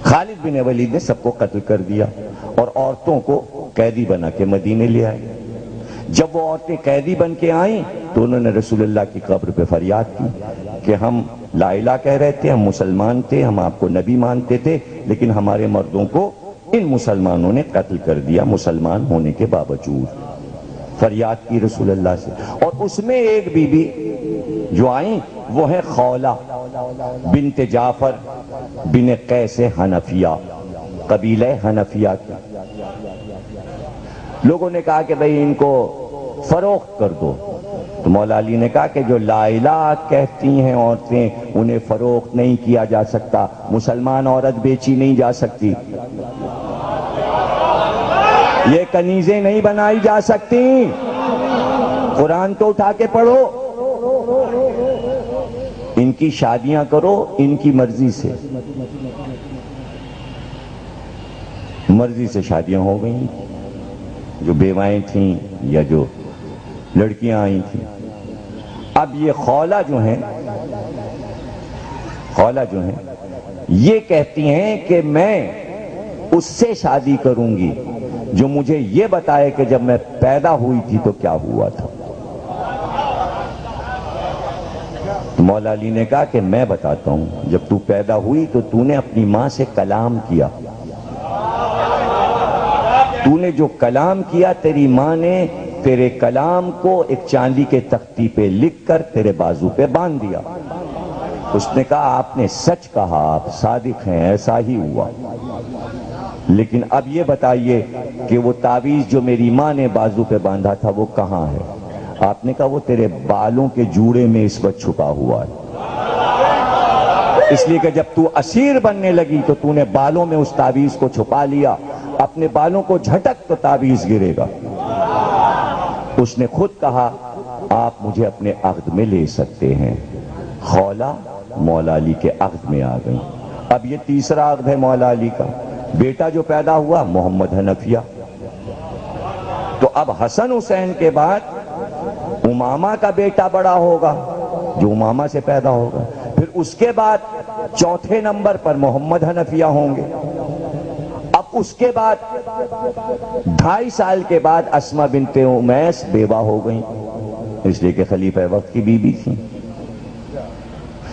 خالد بن ولید نے سب کو قتل کر دیا اور عورتوں کو قیدی بنا کے مدینے لے آئے۔ جب وہ عورتیں قیدی بن کے آئیں تو انہوں نے رسول اللہ کی قبر پہ فریاد کی کہ ہم لا الہ کہہ رہے تھے، ہم مسلمان تھے، ہم آپ کو نبی مانتے تھے، لیکن ہمارے مردوں کو ان مسلمانوں نے قتل کر دیا مسلمان ہونے کے باوجود۔ فریاد کی رسول اللہ سے، اور اس میں ایک بی بی جو آئیں وہ ہے خولہ بنت جعفر بن قیس حنفیہ، قبیلہ حنفیہ کی۔ لوگوں نے کہا کہ بھئی ان کو فروخت کر دو، تو مولا علی نے کہا کہ جو لا الہ کہتی ہیں عورتیں انہیں فروخت نہیں کیا جا سکتا، مسلمان عورت بیچی نہیں جا سکتی، یہ کنیزیں نہیں بنائی جا سکتی۔ قرآن تو اٹھا کے پڑھو، ان کی شادیاں کرو ان کی مرضی سے، مرضی سے شادیاں ہو گئیں، جو بیوائیں تھیں یا جو لڑکیاں آئی تھیں۔ اب یہ خولہ جو ہیں یہ کہتی ہیں کہ میں اس سے شادی کروں گی جو مجھے یہ بتائے کہ جب میں پیدا ہوئی تھی تو کیا ہوا تھا۔ مولا علی نے کہا کہ میں بتاتا ہوں، جب تو پیدا ہوئی تو تو نے اپنی ماں سے کلام کیا، تو نے جو کلام کیا تیری ماں نے تیرے کلام کو ایک چاندی کے تختی پہ لکھ کر تیرے بازو پہ باندھ دیا۔ اس نے کہا آپ نے سچ کہا، آپ صادق ہیں، ایسا ہی ہوا، لیکن اب یہ بتائیے کہ وہ تعویذ جو میری ماں نے بازو پہ باندھا تھا وہ کہاں ہے؟ آپ نے کہا وہ تیرے بالوں کے جوڑے میں اس وقت چھپا ہوا ہے، اس لیے کہ جب تو اسیر بننے لگی تو تو نے بالوں میں اس تعویذ کو چھپا لیا، اپنے بالوں کو جھٹک تو تعویذ گرے گا۔ اس نے خود کہا آپ مجھے اپنے عقد میں لے سکتے ہیں۔ خولہ مولا علی کے عقد میں آ گئی۔ اب یہ تیسرا عقد ہے مولا علی کا۔ بیٹا جو پیدا ہوا محمد حنفیہ، تو اب حسن حسین کے بعد امامہ کا بیٹا بڑا ہوگا جو امامہ سے پیدا ہوگا، پھر اس کے بعد چوتھے نمبر پر محمد حنفیہ ہوں گے۔ اب اس کے بعد 2.5 سال کے بعد اسما بنت امیس بیوہ ہو گئیں، اس لیے کہ خلیفہ وقت کی بیوی تھیں۔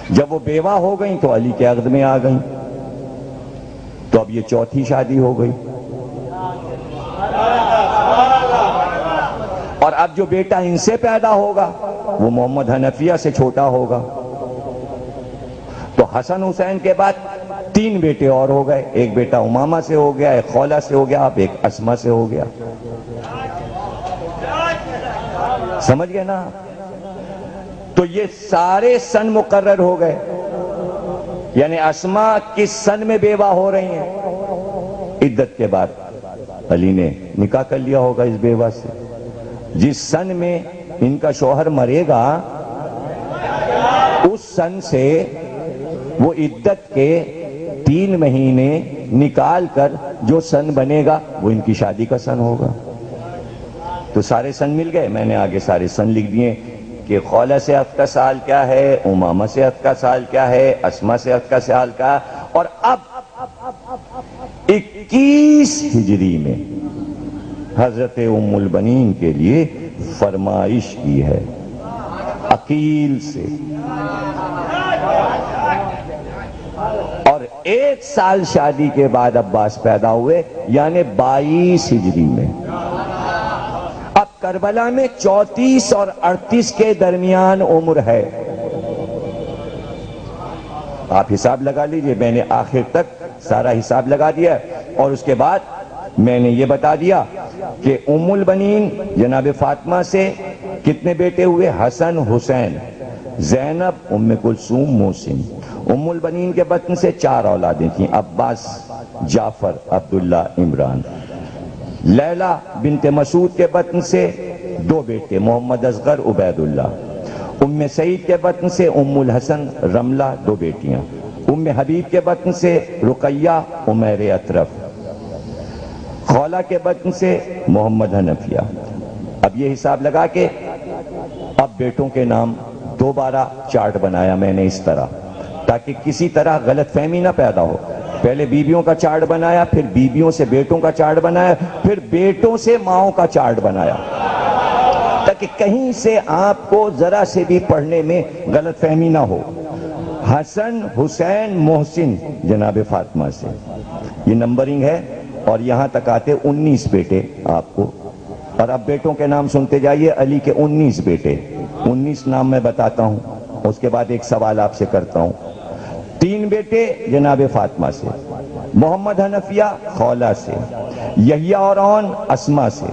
جب وہ بیوہ ہو گئیں تو علی کے عقد میں آ گئیں، تو اب یہ چوتھی شادی ہو گئی۔ اور اب جو بیٹا ان سے پیدا ہوگا وہ محمد حنفیہ سے چھوٹا ہوگا، تو حسن حسین کے بعد 3 بیٹے اور ہو گئے، ایک بیٹا امامہ سے ہو گیا، ایک خولہ سے ہو گیا، اب ایک اسما سے ہو گیا۔ سمجھ گئے نا؟ تو یہ سارے سن مقرر ہو گئے، یعنی اسما کس سن میں بیوہ ہو رہی ہیں؟ عدت کے بعد علی نے نکاح کر لیا ہوگا اس بیوہ سے۔ جس سن میں ان کا شوہر مرے گا اس سن سے وہ عدت کے 3 مہینے نکال کر جو سن بنے گا وہ ان کی شادی کا سن ہوگا۔ تو سارے سن مل گئے، میں نے آگے سارے سن لکھ دیے کہ خولہ سے عقد کا سال کیا ہے، امامہ سے عقد کا سال کیا ہے، اسما سے عقد کا سال کیا ہے، اور اب 21 ہجری میں حضرت ام البنین کے لیے فرمائش کی ہے عقیل سے، اور 1 سال شادی کے بعد عباس پیدا ہوئے، یعنی 22 ہجری میں۔ اب کربلا میں 34 اور 38 کے درمیان عمر ہے۔ آپ حساب لگا لیجئے، میں نے آخر تک سارا حساب لگا دیا ہے، اور اس کے بعد میں نے یہ بتا دیا کہ ام البنین جناب فاطمہ سے کتنے بیٹے ہوئے؟ حسن، حسین، زینب، ام کلثوم، محسن۔ ام البنین کے بطن سے 4 اولادیں تھیں، عباس، جعفر، عبداللہ، عمران۔ لیلہ بنت مسعود کے بطن سے 2 بیٹے، محمد اصغر، عبید اللہ۔ ام سعید کے بطن سے ام الحسن، رملہ، 2 بیٹیاں۔ ام حبیب کے بطن سے رقیہ، عمیر اطرف۔ خولہ کے بطن سے محمد حنفیہ۔ اب یہ حساب لگا کے اب بیٹوں کے نام دوبارہ چارٹ بنایا میں نے اس طرح، تاکہ کسی طرح غلط فہمی نہ پیدا ہو۔ پہلے بیویوں کا چارٹ بنایا، پھر بیویوں سے بیٹوں کا چارٹ بنایا، پھر بیٹوں سے ماؤں کا چارٹ بنایا، تاکہ کہیں سے آپ کو ذرا سے بھی پڑھنے میں غلط فہمی نہ ہو۔ حسن، حسین، محسن جناب فاطمہ سے، یہ نمبرنگ ہے، اور یہاں تک آتے 19 بیٹے آپ کو۔ اور اب بیٹوں کے نام سنتے جائیے، علی کے 19 بیٹے، 19 نام میں بتاتا ہوں، اس کے بعد ایک سوال آپ سے کرتا ہوں۔ 3 بیٹے جناب فاطمہ سے، محمد حنفیہ خولہ سے، یحییٰ اور عون اسما سے،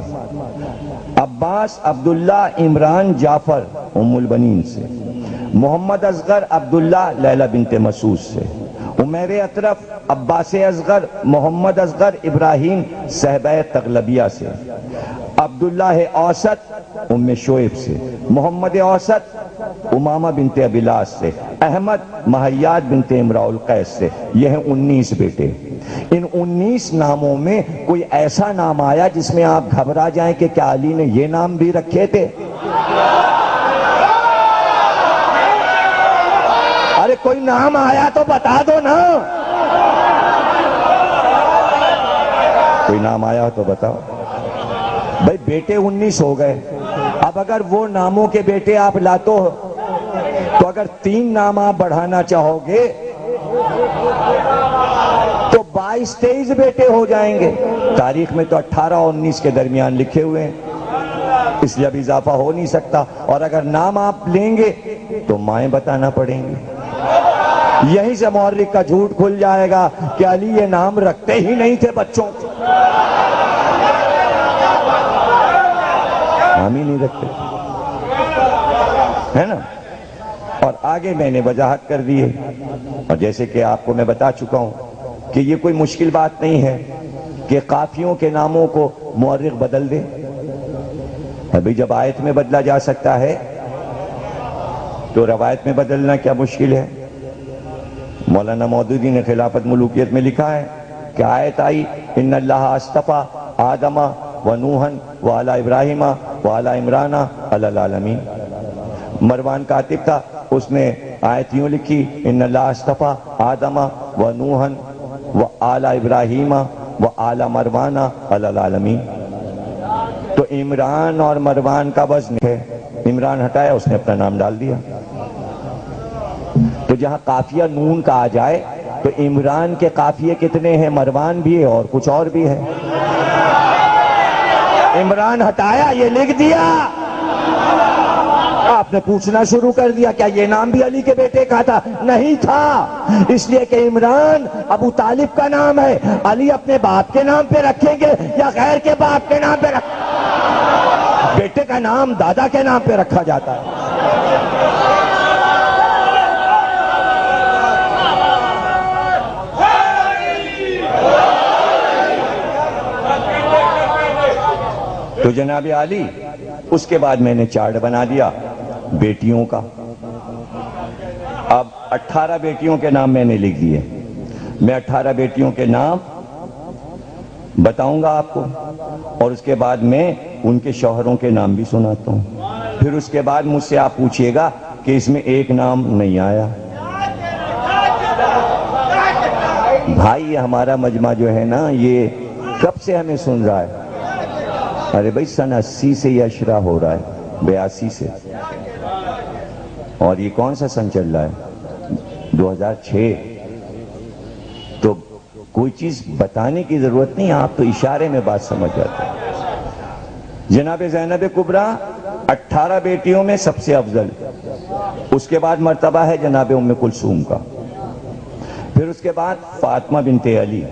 عباس، عبداللہ، عمران، جعفر ام البنین سے، محمد اصغر، عبداللہ، لیلہ بنت مسعود سے، عمیر اطرف، عباس اصغر، محمد اصغر، ابراہیم صحبہ تغلبیہ سے، عبداللہ اوسط ام شعیب سے، محمد اوسط امامہ بنت ابیلاس سے، احمد مہیاد بنت امراء القیس سے۔ یہ ہیں 19 بیٹے۔ ان 19 ناموں میں کوئی ایسا نام آیا جس میں آپ گھبرا جائیں کہ کیا علی نے یہ نام بھی رکھے تھے؟ ارے کوئی نام آیا تو بتا دو نا، کوئی نام آیا ہو تو بتاؤ بھائی۔ بیٹے 19 ہو گئے، اب اگر وہ ناموں کے بیٹے آپ لاتو تو اگر 3 نام آپ بڑھانا چاہو گے تو 22-23 بیٹے ہو جائیں گے۔ تاریخ میں تو 18 اور 19 کے درمیان لکھے ہوئے ہیں، اس لیے اب اضافہ ہو نہیں سکتا۔ اور اگر نام آپ لیں گے تو مائیں بتانا پڑیں گی، یہیں سے مورخ کا جھوٹ کھل جائے گا کہ علی یہ نام رکھتے ہی نہیں تھے بچوں، ہم ہی نہیں رکھتے، ہے نا۔ اور آگے میں نے وضاحت کر دی ہے، اور جیسے کہ آپ کو میں بتا چکا ہوں کہ یہ کوئی مشکل بات نہیں ہے کہ قافیوں کے ناموں کو مورخ بدل دے۔ ابھی جب آیت میں بدلا جا سکتا ہے تو روایت میں بدلنا کیا مشکل ہے؟ مولانا مودودی نے خلافت ملوکیت میں لکھا ہے کہ آیت آئی ان اللہ اصطفیٰ آدم و نوحن و آل ابراہیم و آل عمران علی العالمین۔ مروان کاتب تھا، اس نے آیت یوں لکھی ان اللہ اصطفیٰ آدم و نوحن و آل ابراہیم و آل مروان علی العالمین۔ تو عمران اور مروان کا وزن ہے، عمران ہٹایا، اس نے اپنا نام ڈال دیا۔ تو جہاں قافیہ نون کا آ جائے تو عمران کے قافیے کتنے ہیں؟ مروان بھی ہے اور کچھ اور بھی ہے۔ عمران ہٹایا، یہ لکھ دیا، آپ نے پوچھنا شروع کر دیا کیا یہ نام بھی علی کے بیٹے کا تھا؟ نہیں تھا، اس لیے کہ عمران ابو طالب کا نام ہے۔ علی اپنے باپ کے نام پہ رکھیں گے یا غیر کے باپ کے نام پہ بیٹے کا نام دادا کے نام پہ رکھا جاتا ہے۔ تو جناب علی، اس کے بعد میں نے چارٹ بنا دیا بیٹیوں کا۔ اب 18 بیٹیوں کے نام میں نے لکھ دیے۔ میں 18 بیٹیوں کے نام بتاؤں گا آپ کو، اور اس کے بعد میں ان کے شوہروں کے نام بھی سناتا ہوں۔ پھر اس کے بعد مجھ سے آپ پوچھئے گا کہ اس میں ایک نام نہیں آیا، بھائی یہ ہمارا مجمع جو ہے نا یہ کب سے ہمیں سن رہا ہے؟ ارے بھائی سن 80 سے یہ اشرا ہو رہا ہے، 82 سے، اور یہ کون سا سن چل رہا ہے؟ 2006۔ تو کوئی چیز بتانے کی ضرورت نہیں، آپ تو اشارے میں بات سمجھ جاتے ہیں۔ جناب زینب کبریٰ 18 بیٹیوں میں سب سے افضل، اس کے بعد مرتبہ ہے جناب ام کلثوم کا، پھر اس کے بعد فاطمہ بنت علی،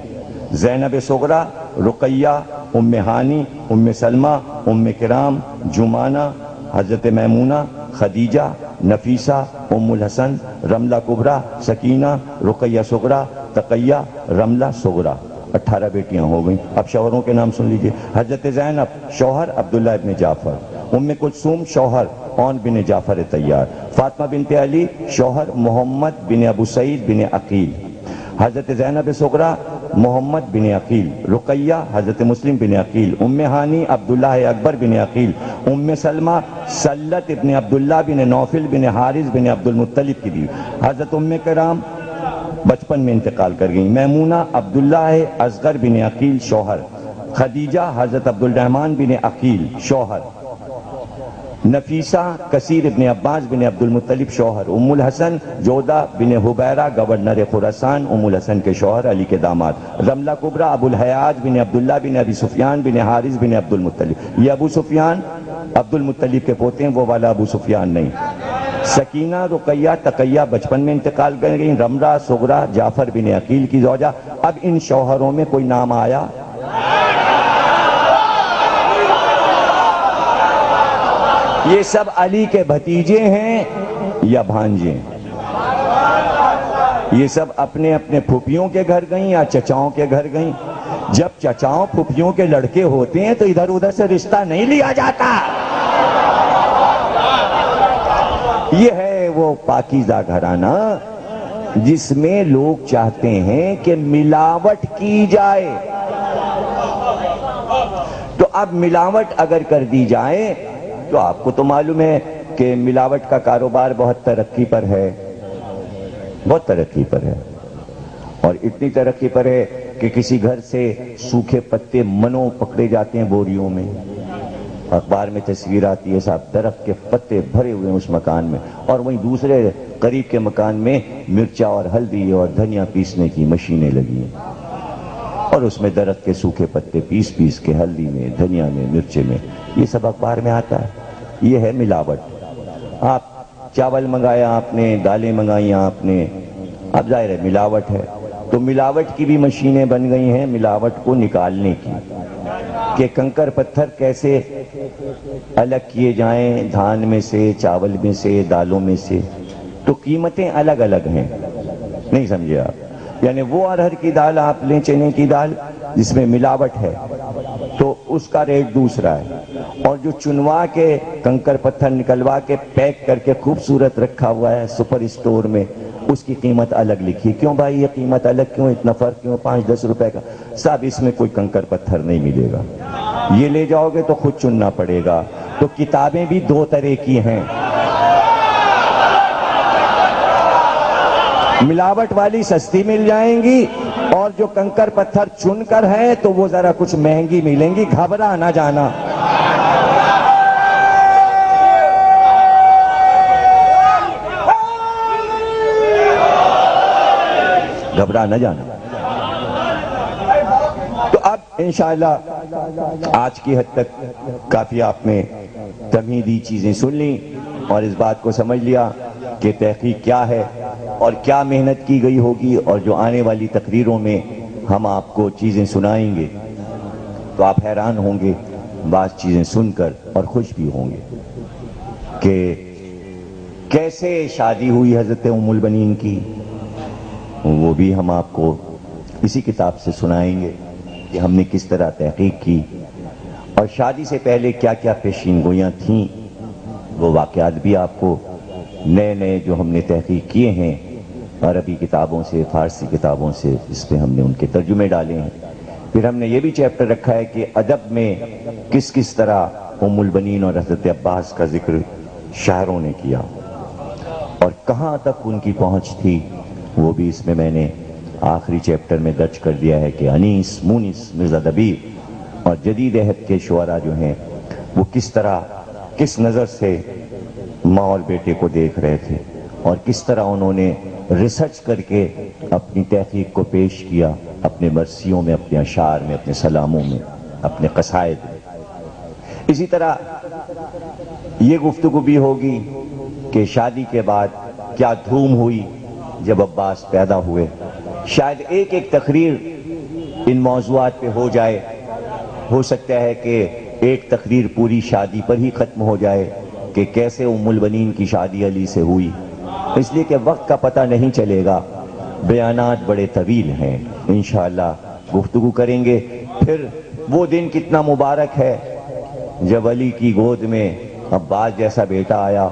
زینب صغریٰ، رقیہ، ام ہانی، ام سلمہ، ام کرام، جمانہ، حضرت میمونہ، خدیجہ، نفیسہ، ام الحسن، رملہ کبریٰ، سکینہ، رقیہ صغریٰ، تقیہ، رملہ صغریٰ۔ 18 بیٹیاں ہو گئیں۔ اب شوہروں کے نام سن لیجئے۔ حضرت زینب شوہر عبداللہ ابن جعفر، ام کلثوم شوہر عون بن جعفر طیار، فاطمہ بنت علی شوہر محمد بن ابو سعید بن عقیل، حضرت زینب صغریٰ محمد بن عقیل، رقیہ حضرت مسلم بن عقیل، ام ہانی عبداللہ اکبر بن عقیل، ام سلمہ سلت ابن عبداللہ بن نوفل بن حارث بن عبد المطلب کی بیوی، حضرت ام کرام بچپن میں انتقال کر گئیں، میمونہ عبداللہ اصغر بن عقیل شوہر، خدیجہ حضرت عبد الرحمن بن عقیل شوہر، نفیسہ کثیر ابن عباس بن عبد المطلب شوہر، ام الحسن جودہ بن حبیرہ گورنر خراسان ام الحسن کے شوہر علی کے داماد، رملہ کبریٰ ابو الحیاج بن عبداللہ بن ابی سفیان بن حارث بن عبد المطلب، یہ ابو سفیان عبد المطلب کے پوتے ہیں، وہ والا ابو سفیان نہیں۔ سکینہ رقیہ تقیہ بچپن میں انتقال کر گئیں، رملہ صغریٰ جعفر بن عقیل کی زوجہ۔ اب ان شوہروں میں کوئی نام آیا؟ یہ سب علی کے بھتیجے ہیں یا بھانجے ہیں؟ یہ سب اپنے اپنے پھوپھیوں کے گھر گئیں یا چچاؤں کے گھر گئیں؟ جب چچاؤں پھوپھیوں کے لڑکے ہوتے ہیں تو ادھر ادھر سے رشتہ نہیں لیا جاتا۔ یہ ہے وہ پاکیزہ گھرانہ جس میں لوگ چاہتے ہیں کہ ملاوٹ کی جائے۔ تو اب ملاوٹ اگر کر دی جائے تو آپ کو تو معلوم ہے کہ ملاوٹ کا کاروبار بہت ترقی پر ہے، بہت ترقی پر ہے، اور اتنی ترقی پر ہے کہ کسی گھر سے سوکھے پتے منوں پکڑے جاتے ہیں بوریوں میں، اخبار میں تصویر آتی ہے صاحب درخت کے پتے بھرے ہوئے ہیں اس مکان میں، اور وہیں دوسرے قریب کے مکان میں مرچا اور ہلدی اور دھنیا پیسنے کی مشینیں لگی ہیں، اور اس میں درخت کے سوکھے پتے پیس پیس کے ہلدی میں، دھنیا میں، مرچے میں، یہ سب اخبار میں آتا ہے۔ یہ ہے ملاوٹ۔ آپ چاول منگایا آپ نے، دالیں منگائیں آپ نے، اب ظاہر ہے ملاوٹ ہے۔ تو ملاوٹ کی بھی مشینیں بن گئی ہیں ملاوٹ کو نکالنے کی، کہ کنکر پتھر کیسے الگ کیے جائیں دھان میں سے، چاول میں سے، دالوں میں سے۔ تو قیمتیں الگ الگ ہیں، نہیں سمجھے آپ؟ یعنی وہ ارہر کی دال آپ لیں، چنے کی دال جس میں ملاوٹ ہے تو اس کا ریٹ دوسرا ہے، اور جو چنوا کے کنکر پتھر نکلوا کے پیک کر کے خوبصورت رکھا ہوا ہے سپر اسٹور میں، اس کی قیمت الگ لکھی۔ کیوں بھائی یہ قیمت الگ کیوں، اتنا فرق کیوں، 5-10 روپے کا؟ صاحب اس میں کوئی کنکر پتھر نہیں ملے گا، یہ لے جاؤ گے تو خود چننا پڑے گا۔ تو کتابیں بھی دو طرح کی ہیں، ملاوٹ والی سستی مل جائیں گی، اور جو کنکر پتھر چن کر ہے تو وہ ذرا کچھ مہنگی ملیں گی، گھبرا نہ جانا۔ گھبرا نہ جانا۔ تو اب انشاءاللہ آج کی حد تک کافی آپ نے تمہیدی چیزیں سن لیں اور اس بات کو سمجھ لیا کہ تحقیق کیا ہے اور کیا محنت کی گئی ہوگی، اور جو آنے والی تقریروں میں ہم آپ کو چیزیں سنائیں گے تو آپ حیران ہوں گے بعض چیزیں سن کر، اور خوش بھی ہوں گے کہ کیسے شادی ہوئی حضرت ام البنین کی، وہ بھی ہم آپ کو اسی کتاب سے سنائیں گے کہ ہم نے کس طرح تحقیق کی، اور شادی سے پہلے کیا کیا پیشین گوئیاں تھیں، وہ واقعات بھی آپ کو نئے نئے جو ہم نے تحقیق کیے ہیں عربی کتابوں سے، فارسی کتابوں سے، اس پہ ہم نے ان کے ترجمے ڈالے ہیں۔ پھر ہم نے یہ بھی چیپٹر رکھا ہے کہ ادب میں کس کس طرح ام البنین اور حضرت عباس کا ذکر شاعروں نے کیا، اور کہاں تک ان کی پہنچ تھی، وہ بھی اس میں نے آخری چیپٹر میں درج کر دیا ہے کہ انیس مونس مرزا دبیر اور جدید عہد کے شعراء جو ہیں وہ کس نظر سے ماں اور بیٹے کو دیکھ رہے تھے اور کس طرح انہوں نے ریسرچ کر کے اپنی تحقیق کو پیش کیا اپنے مرثیوں میں، اپنے اشعار میں، اپنے سلاموں میں، اپنے قصائد میں۔ اسی طرح یہ گفتگو بھی ہوگی کہ شادی کے بعد کیا دھوم ہوئی جب عباس پیدا ہوئے۔ شاید ایک تقریر ان موضوعات پہ ہو جائے، ہو سکتا ہے کہ ایک تقریر پوری شادی پر ہی ختم ہو جائے کہ کیسے ام البنین کی شادی علی سے ہوئی، اس لیے کہ وقت کا پتہ نہیں چلے گا، بیانات بڑے طویل ہیں۔ انشاءاللہ گفتگو کریں گے۔ پھر وہ دن کتنا مبارک ہے جب علی کی گود میں عباس جیسا بیٹا آیا،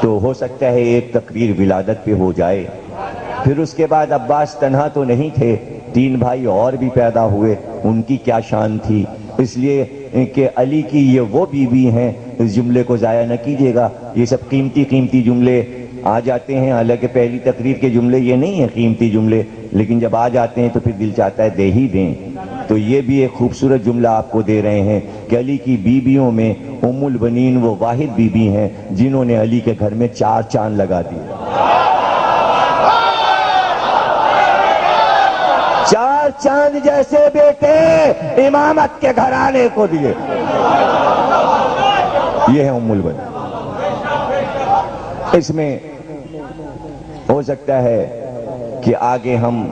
تو ہو سکتا ہے ایک تقریر ولادت پہ ہو جائے۔ پھر اس کے بعد عباس تنہا تو نہیں تھے، 3 بھائی اور بھی پیدا ہوئے، ان کی کیا شان تھی، اس لیے کہ علی کی یہ وہ بیوی ہیں۔ اس جملے کو ضائع نہ کیجیے گا، یہ سب قیمتی جملے آ جاتے ہیں، حالانکہ پہلی تقریر کے جملے یہ نہیں ہیں قیمتی جملے، لیکن جب آ جاتے ہیں تو پھر دل چاہتا ہے دے ہی دیں۔ تو یہ بھی ایک خوبصورت جملہ آپ کو دے رہے ہیں کہ علی کی بیویوں میں ام البنین وہ واحد بیوی ہیں جنہوں نے علی کے گھر میں 4 چاند لگا دیے، 4 چاند جیسے بیٹے امامت کے گھرانے کو دیے۔ یہ ہے ام البنین۔ اس میں ہو سکتا ہے کہ آگے ہم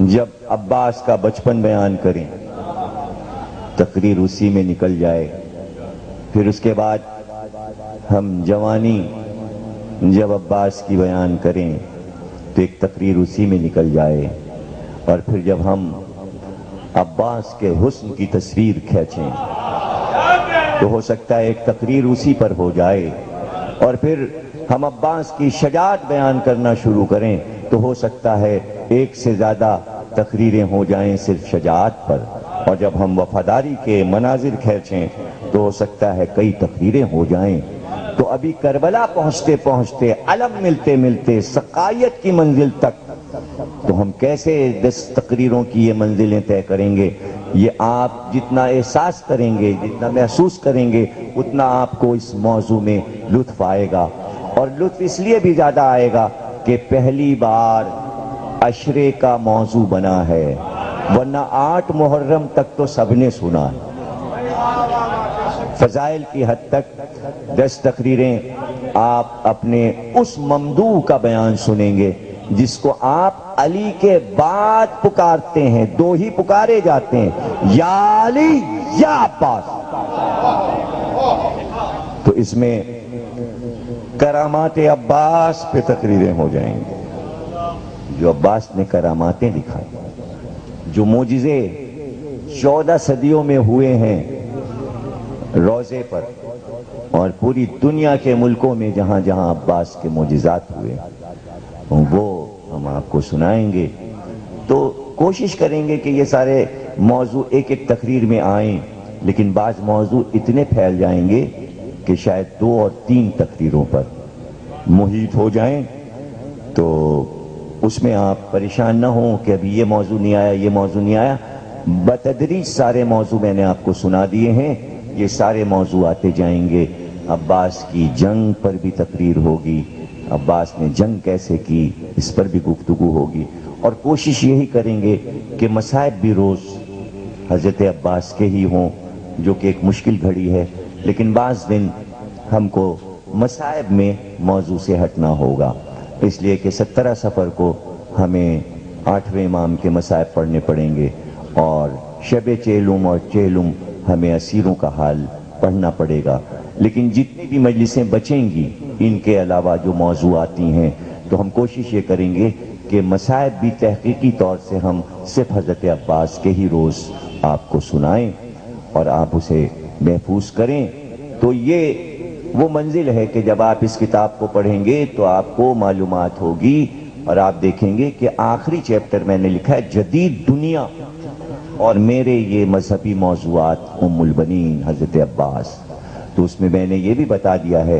جب عباس کا بچپن بیان کریں تقریر اسی میں نکل جائے، پھر اس کے بعد ہم جوانی جب عباس کی بیان کریں تو ایک تقریر اسی میں نکل جائے، اور پھر جب ہم عباس کے حسن کی تصویر کھینچیں تو ہو سکتا ہے ایک تقریر اسی پر ہو جائے، اور پھر ہم عباس کی شجاعت بیان کرنا شروع کریں تو ہو سکتا ہے ایک سے زیادہ تقریریں ہو جائیں صرف شجاعت پر، اور جب ہم وفاداری کے مناظر کھینچیں تو ہو سکتا ہے کئی تقریریں ہو جائیں۔ تو ابھی کربلا پہنچتے پہنچتے، علم ملتے ملتے سقائیت کی منزل تک، تو ہم کیسے 10 تقریروں کی یہ منزلیں طے کریں گے؟ یہ آپ جتنا احساس کریں گے، جتنا محسوس کریں گے، اتنا آپ کو اس موضوع میں لطف آئے گا، اور لطف اس لیے بھی زیادہ آئے گا کہ پہلی بار عشرے کا موضوع بنا ہے، ورنہ 8 محرم تک تو سب نے سنا ہے۔ فضائل کی حد تک 10 تقریریں آپ اپنے اس ممدوح کا بیان سنیں گے جس کو آپ علی کے بعد پکارتے ہیں، 2 ہی پکارے جاتے ہیں، یا علی یا عباس۔ تو اس میں کرامات عباس پہ تقریریں ہو جائیں گے، جو عباس نے کراماتیں دکھائی، جو معجزے 14 صدیوں میں ہوئے ہیں روضے پر، اور پوری دنیا کے ملکوں میں جہاں جہاں عباس کے معجزات ہوئے وہ ہم آپ کو سنائیں گے۔ تو کوشش کریں گے کہ یہ سارے موضوع ایک تقریر میں آئیں، لیکن بعض موضوع اتنے پھیل جائیں گے کہ شاید 2 اور 3 تقریروں پر محیط ہو جائیں، تو اس میں آپ پریشان نہ ہوں کہ ابھی یہ موضوع نہیں آیا، یہ موضوع نہیں آیا۔ بتدریج سارے موضوع میں نے آپ کو سنا دیے ہیں، یہ سارے موضوع آتے جائیں گے۔ عباس کی جنگ پر بھی تقریر ہوگی، عباس نے جنگ کیسے کی اس پر بھی گفتگو ہوگی، اور کوشش یہی کریں گے کہ مصائب بھی روز حضرت عباس کے ہی ہوں، جو کہ ایک مشکل گھڑی ہے، لیکن بعض دن ہم کو مصائب میں موضوع سے ہٹنا ہوگا، اس لیے کہ 17 صفر کو ہمیں 8ویں امام کے مصائب پڑھنے پڑیں گے، اور شب چیلم اور چیلم ہمیں اسیروں کا حال پڑھنا پڑے گا۔ لیکن جتنی بھی مجلسیں بچیں گی ان کے علاوہ جو موضوع آتی ہیں، تو ہم کوشش یہ کریں گے کہ مصائب بھی تحقیقی طور سے ہم صرف حضرت عباس کے ہی روز آپ کو سنائیں اور آپ اسے محفوظ کریں۔ تو یہ وہ منزل ہے کہ جب آپ اس کتاب کو پڑھیں گے تو آپ کو معلومات ہوگی، اور آپ دیکھیں گے کہ آخری چیپٹر میں نے لکھا ہے جدید دنیا اور میرے یہ مذہبی موضوعات ام البنین حضرت عباس۔ تو اس میں نے یہ بھی بتا دیا ہے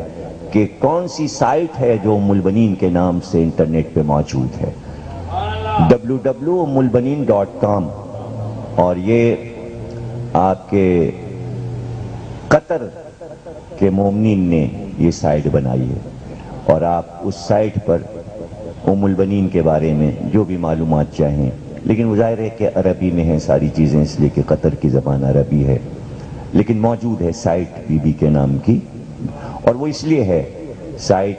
کہ کون سی سائٹ ہے جو ام البنین کے نام سے انٹرنیٹ پہ موجود ہے۔ www.ummulbanin.com اور یہ آپ کے قطر کے مومنین نے یہ سائٹ بنائی ہے، اور آپ اس سائٹ پر ام البنین کے بارے میں جو بھی معلومات چاہیں، لیکن ظاہر ہے کہ عربی میں ہیں ساری چیزیں، اس لیے کہ قطر کی زبان عربی ہے، لیکن موجود ہے سائٹ بی بی کے نام کی، اور وہ اس لیے ہے سائٹ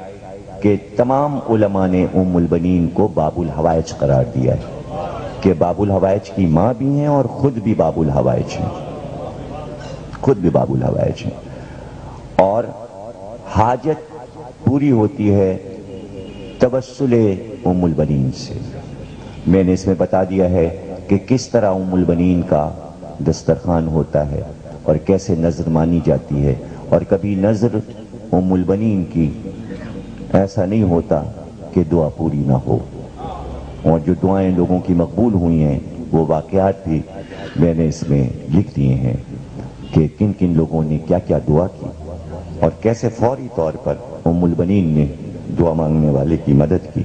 کہ تمام علماء نے ام البنین کو باب الحوائج قرار دیا ہے، کہ باب الحوائج کی ماں بھی ہیں اور خود بھی باب الحوائج ہیں، خود بھی باب الحوائج ہیں، اور حاجت پوری ہوتی ہے توسل ام البنین سے۔ میں نے اس میں بتا دیا ہے کہ کس طرح ام البنین کا دسترخوان ہوتا ہے اور کیسے نظر مانی جاتی ہے، اور کبھی نظر ام البنین کی ایسا نہیں ہوتا کہ دعا پوری نہ ہو، اور جو دعائیں لوگوں کی مقبول ہوئی ہیں وہ واقعات بھی میں نے اس میں لکھ دیے ہیں کہ کن کن لوگوں نے کیا کیا دعا کی، اور کیسے فوری طور پر ام البنین نے دعا مانگنے والے کی مدد کی۔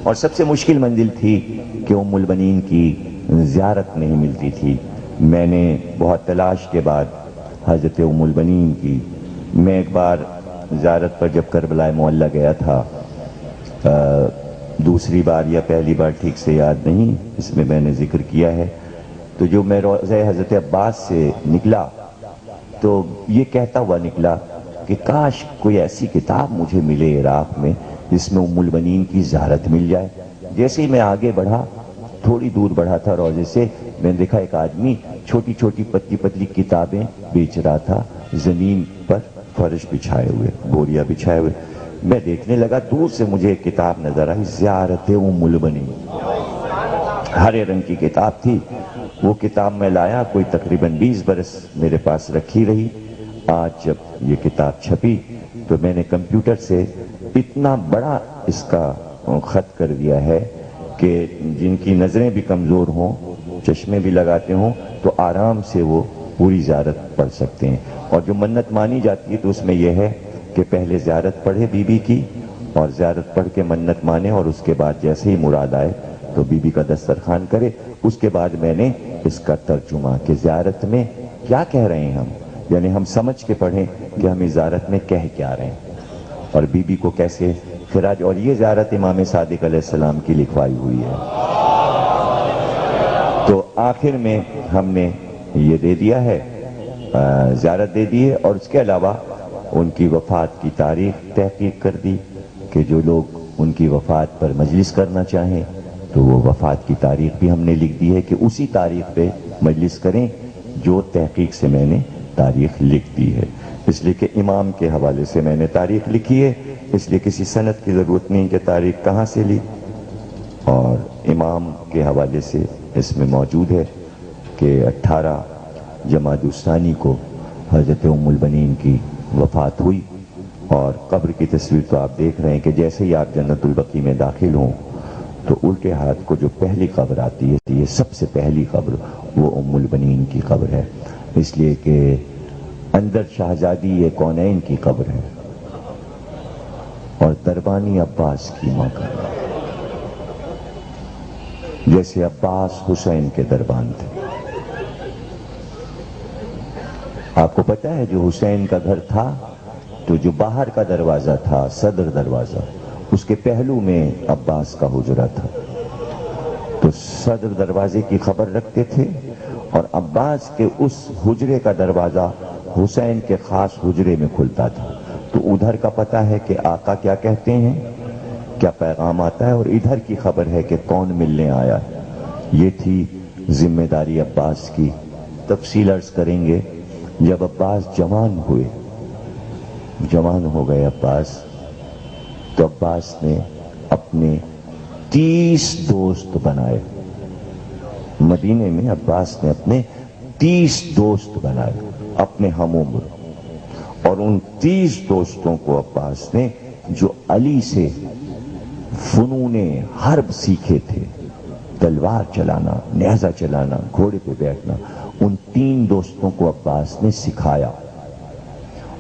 اور سب سے مشکل منزل تھی کہ ام البنین کی زیارت نہیں ملتی تھی۔ میں نے بہت تلاش کے بعد حضرت ام البنین کی، میں ایک بار زیارت پر جب کربلا معلیٰ گیا تھا، دوسری بار یا پہلی بار ٹھیک سے یاد نہیں، اس میں نے ذکر کیا ہے، تو جو میں روضہ حضرت عباس سے نکلا تو یہ کہتا ہوا نکلا کہ کاش کوئی ایسی کتاب مجھے ملے عراق میں جس میں ام البنین کی زیارت مل جائے۔ جیسے ہی میں آگے بڑھا، تھوڑی دور بڑھا تھا روضے سے، میں نے دیکھا ایک آدمی چھوٹی چھوٹی پتلی پتلی کتابیں بیچ رہا تھا، زمین پر فرش بچھائے ہوئے، بوریا بچھائے ہوئے۔ میں دیکھنے لگا، دور سے مجھے ایک کتاب نظر آئی، زیارت ام البنین، ہرے رنگ کی کتاب تھی۔ وہ کتاب میں لایا، کوئی تقریباً 20 برس میرے پاس رکھی رہی۔ آج جب یہ کتاب چھپی تو میں نے کمپیوٹر سے اتنا بڑا اس کا خط کر دیا ہے کہ جن کی نظریں بھی کمزور ہوں، چشمے بھی لگاتے ہوں، تو آرام سے وہ پوری زیارت پڑھ سکتے ہیں۔ اور جو منت مانی جاتی ہے تو اس میں یہ ہے کہ پہلے زیارت پڑھے بی بی کی، اور زیارت پڑھ کے منت مانے، اور اس کے بعد جیسے ہی مراد آئے تو بی بی کا دسترخوان کرے۔ اس کے بعد میں نے اس کا ترجمہ کہ زیارت میں کیا کہہ رہے ہیں ہم، یعنی ہم سمجھ کے پڑھیں کہ ہم زیارت میں کہہ کیا رہے ہیں، اور بی بی کو کیسے خراج۔ اور یہ زیارت امام صادق علیہ السلام کی لکھوائی ہوئی ہے۔ تو آخر میں ہم نے یہ دے دیا ہے، زیارت دے دی ہے، اور اس کے علاوہ ان کی وفات کی تاریخ تحقیق کر دی کہ جو لوگ ان کی وفات پر مجلس کرنا چاہیں تو وہ وفات کی تاریخ بھی ہم نے لکھ دی ہے کہ اسی تاریخ پہ مجلس کریں جو تحقیق سے میں نے تاریخ لکھ دی ہے۔ اس لیے کہ امام کے حوالے سے میں نے تاریخ لکھی ہے، اس لیے کسی سند کی ضرورت نہیں کہ تاریخ کہاں سے لی، اور امام کے حوالے سے اس میں موجود ہے کہ 18 جمادی الثانی کو حضرت ام البنین کی وفات ہوئی، اور قبر کی تصویر تو آپ دیکھ رہے ہیں کہ جیسے ہی آپ جنت البقیع میں داخل ہوں تو الٹے ہاتھ کو جو پہلی قبر آتی ہے، یہ سب سے پہلی قبر وہ ام البنین کی قبر ہے، اس لیے کہ اندر شہزادی یہ کونین کی قبر ہے اور دربانی عباس کی ماں کا، جیسے عباس حسین کے دربان تھے۔ آپ کو پتا ہے جو حسین کا گھر تھا تو جو باہر کا دروازہ تھا، صدر دروازہ، اس کے پہلو میں عباس کا حجرہ تھا، تو صدر دروازے کی خبر رکھتے تھے، اور عباس کے اس حجرے کا دروازہ حسین کے خاص حجرے میں کھلتا تھا، تو ادھر کا پتہ ہے کہ آقا کیا کہتے ہیں، کیا پیغام آتا ہے، اور ادھر کی خبر ہے کہ کون ملنے آیا ہے۔ یہ تھی ذمہ داری عباس کی۔ تفصیل عرض کریں گے، جب عباس جوان ہوئے، جوان ہو گئے عباس، تو عباس نے اپنے 30 دوست بنائے۔ مدینے میں عباس نے اپنے 30 دوست بنائے، اپنے ہم عمر، اور ان 30 دوستوں کو عباس نے جو علی سے فنون حرب سیکھے تھے، تلوار چلانا، نیزہ چلانا، گھوڑے پہ بیٹھنا، ان 3 دوستوں کو عباس نے سکھایا،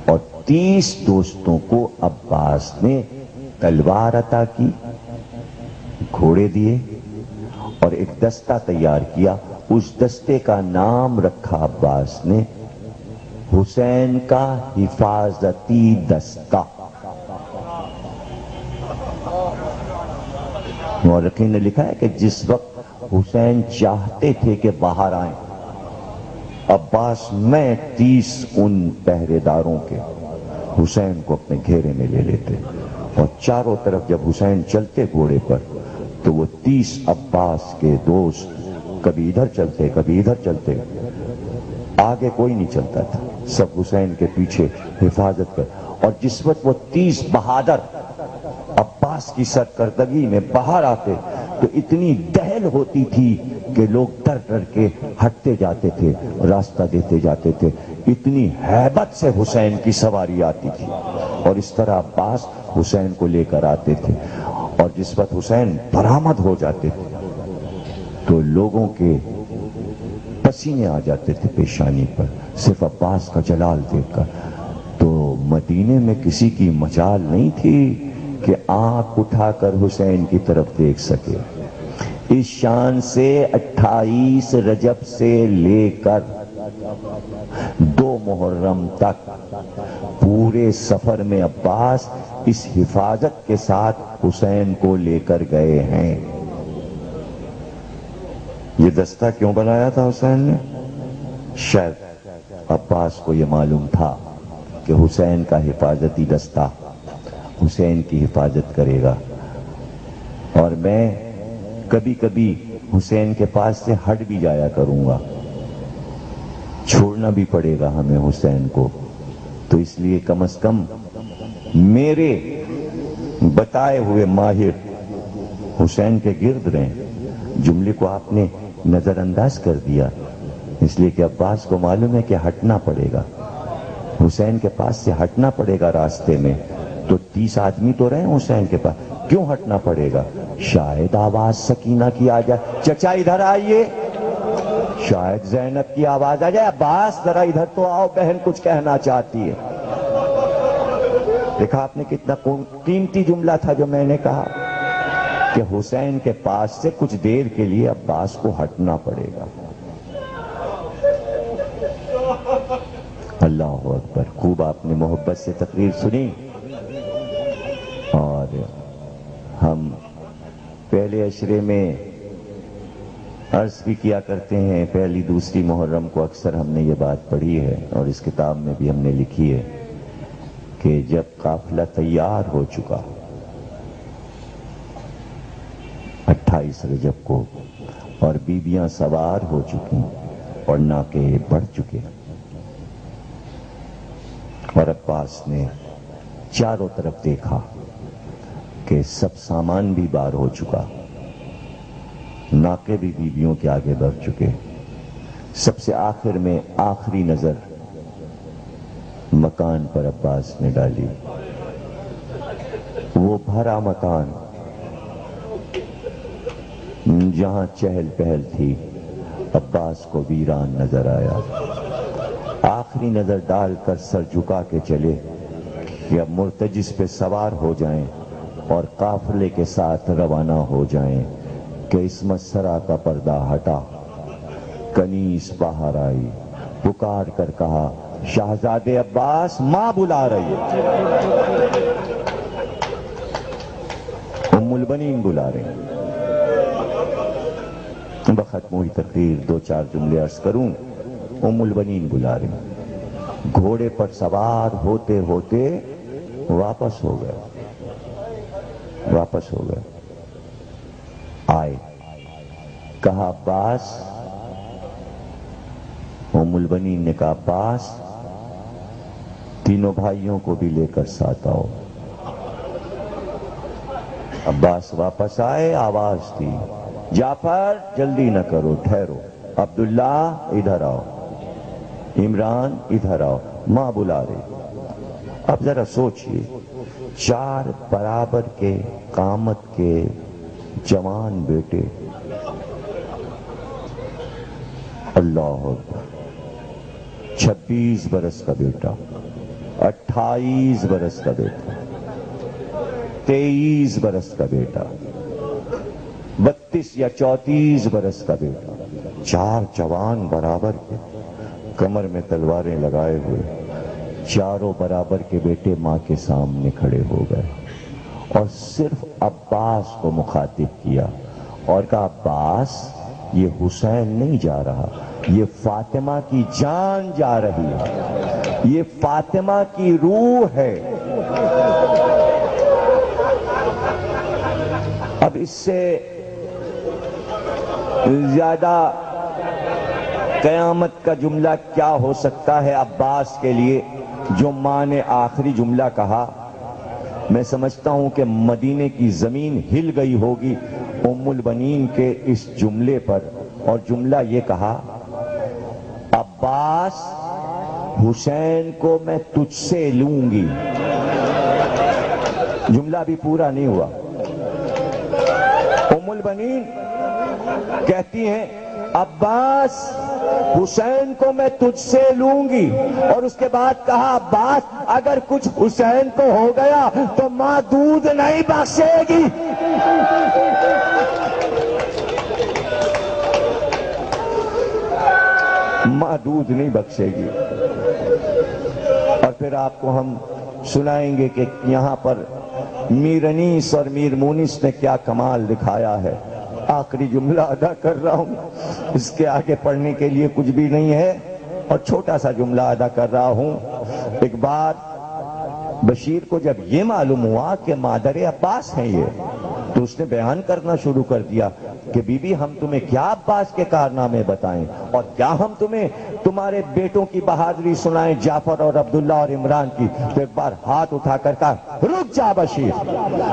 اور 30 دوستوں کو عباس نے تلوار عطا کی، گھوڑے دیے، اور ایک دستہ تیار کیا. اس دستے کا نام رکھا عباس نے حسین کا حفاظتی دستہ. مورخین نے لکھا ہے کہ جس وقت حسین چاہتے تھے کہ باہر آئیں، عباس میں 30 ان پہرے داروں کے حسین کو اپنے گھیرے میں لے لیتے، اور چاروں طرف جب حسین چلتے گھوڑے پر تو وہ 30 عباس کے دوست کبھی ادھر چلتے کبھی ادھر چلتے، آگے کوئی نہیں چلتا تھا، سب حسین کے پیچھے حفاظت کر. اور جس وقت وہ 30 بہادر عباس کی سرکردگی میں باہر آتے تو اتنی دہل ہوتی تھی کہ لوگ ڈر ڈر کے ہٹتے جاتے تھے، راستہ دیتے جاتے تھے. اتنی ہیبت سے حسین کی سواری آتی تھی، اور اس طرح عباس حسین کو لے کر آتے تھے. اور جس وقت حسین برآمد ہو جاتے تھے تو لوگوں کے پسینے آ جاتے تھے پیشانی پر صرف عباس کا جلال دیکھ کر. تو مدینے میں کسی کی مجال نہیں تھی کہ آنکھ اٹھا کر حسین کی طرف دیکھ سکے. اس شان سے 28 رجب سے لے کر 2 محرم تک پورے سفر میں عباس اس حفاظت کے ساتھ حسین کو لے کر گئے ہیں. یہ دستہ کیوں بنایا تھا حسین نے؟ شاید عباس کو یہ معلوم تھا کہ حسین کا حفاظتی دستہ حسین کی حفاظت کرے گا، اور میں کبھی کبھی حسین کے پاس سے ہٹ بھی جایا کروں گا، چھوڑنا بھی پڑے گا ہمیں حسین کو. تو اس لیے کم از کم میرے بتائے ہوئے ماہر حسین کے گرد رہیں. جملے کو آپ نے نظر انداز کر دیا اس لیے کہ عباس کو معلوم ہے کہ ہٹنا پڑے گا، حسین کے پاس سے ہٹنا پڑے گا راستے میں. تو 30 آدمی تو رہے حسین کے پاس، کیوں ہٹنا پڑے گا؟ شاید آواز سکینہ کی آ جائے، چچا ادھر آئیے، شاید زینب کی آواز آ جائے، عباس ذرا ادھر تو آؤ، بہن کچھ کہنا چاہتی ہے. دیکھا آپ نے کتنا قیمتی جملہ تھا جو میں نے کہا کہ حسین کے پاس سے کچھ دیر کے لیے عباس کو ہٹنا پڑے گا. اللہ اکبر. خوب آپ نے محبت سے تقریر سنی. اور ہم پہلے عشرے میں عرض بھی کیا کرتے ہیں، پہلی دوسری محرم کو اکثر ہم نے یہ بات پڑھی ہے اور اس کتاب میں بھی ہم نے لکھی ہے کہ جب قافلہ تیار ہو چکا 28 رجب کو اور بیبیاں سوار ہو چکی اور ناکے بڑھ چکے، اور عباس نے چاروں طرف دیکھا کہ سب سامان بھی بار ہو چکا، ناکے بھی بیویوں کے آگے بڑھ چکے. سب سے آخر میں آخری نظر مکان پر عباس نے ڈالی. وہ بھرا مکان جہاں چہل پہل تھی عباس کو ویران نظر آیا. آخری نظر ڈال کر سر جھکا کے چلے کہ اب مرتجس پہ سوار ہو جائیں اور قافلے کے ساتھ روانہ ہو جائیں کہ عصمت سرا کا پردہ ہٹا. کنیز باہر آئی، پکار کر کہا، شہزادے عباس، ماں بلا رہی ہے. ام البنین بلا رہے ہیں. بختم ہوئی تقریر 2-4 جملے عرض کروں. ام البنین بلا رہے ہیں. گھوڑے پر سوار ہوتے ہوتے واپس ہو گئے. آئے، کہا عباس. ام البنین نے کہا عباس، تینوں بھائیوں کو بھی لے کر ساتھ آؤ. عباس واپس آئے. آواز تھی، جعفر جلدی نہ کرو، ٹھہرو. عبداللہ ادھر آؤ، عمران ادھر آؤ، ماں بلا رہی. اب ذرا سوچئے، 4 برابر کے قامت کے جوان بیٹے، اللہ اکبر، 26 برس کا بیٹا، 28 برس کا بیٹا، 23 برس کا بیٹا، 33 یا 34 برس کا بیٹا، 4 جوان برابر کے، کمر میں تلواریں لگائے ہوئے، چاروں برابر کے بیٹے ماں کے سامنے کھڑے ہو گئے اور صرف عباس کو مخاطب کیا اور کہا عباس یہ حسین نہیں جا رہا، یہ فاطمہ کی جان جا رہی ہے، یہ فاطمہ کی روح ہے۔ اب اس سے زیادہ قیامت کا جملہ کیا ہو سکتا ہے عباس کے لیے جو ماں نے آخری جملہ کہا؟ میں سمجھتا ہوں کہ مدینے کی زمین ہل گئی ہوگی ام البنین کے اس جملے پر، اور جملہ یہ کہا عباس حسین کو میں تجھ سے لوں گی۔ جملہ بھی پورا نہیں ہوا۔ ام البنین کہتی ہیں عباس حسین کو میں تجھ سے لوں گی، اور اس کے بعد کہا عباس اگر کچھ حسین کو ہو گیا تو ماں دودھ نہیں بخشے گی۔ ماں دودھ نہیں بخشے گی۔ اور پھر آپ کو ہم سنائیں گے کہ یہاں پر میر انیس اور میر مونس نے کیا کمال دکھایا ہے۔ آخری جملہ ادا کر رہا ہوں، اس کے آگے پڑھنے کے لیے کچھ بھی نہیں ہے، اور چھوٹا سا جملہ ادا کر رہا ہوں۔ ایک بار بشیر کو جب یہ معلوم ہوا کہ مادر عباس ہیں یہ، تو اس نے بیان کرنا شروع کر دیا کہ بی بی ہم تمہیں کیا عباس کے کارنامے بتائیں، اور کیا ہم تمہیں تمہارے بیٹوں کی بہادری سنائیں، جعفر اور عبداللہ اور عمران کی۔ تو ایک بار ہاتھ اٹھا کر کہا رک جا بشیر،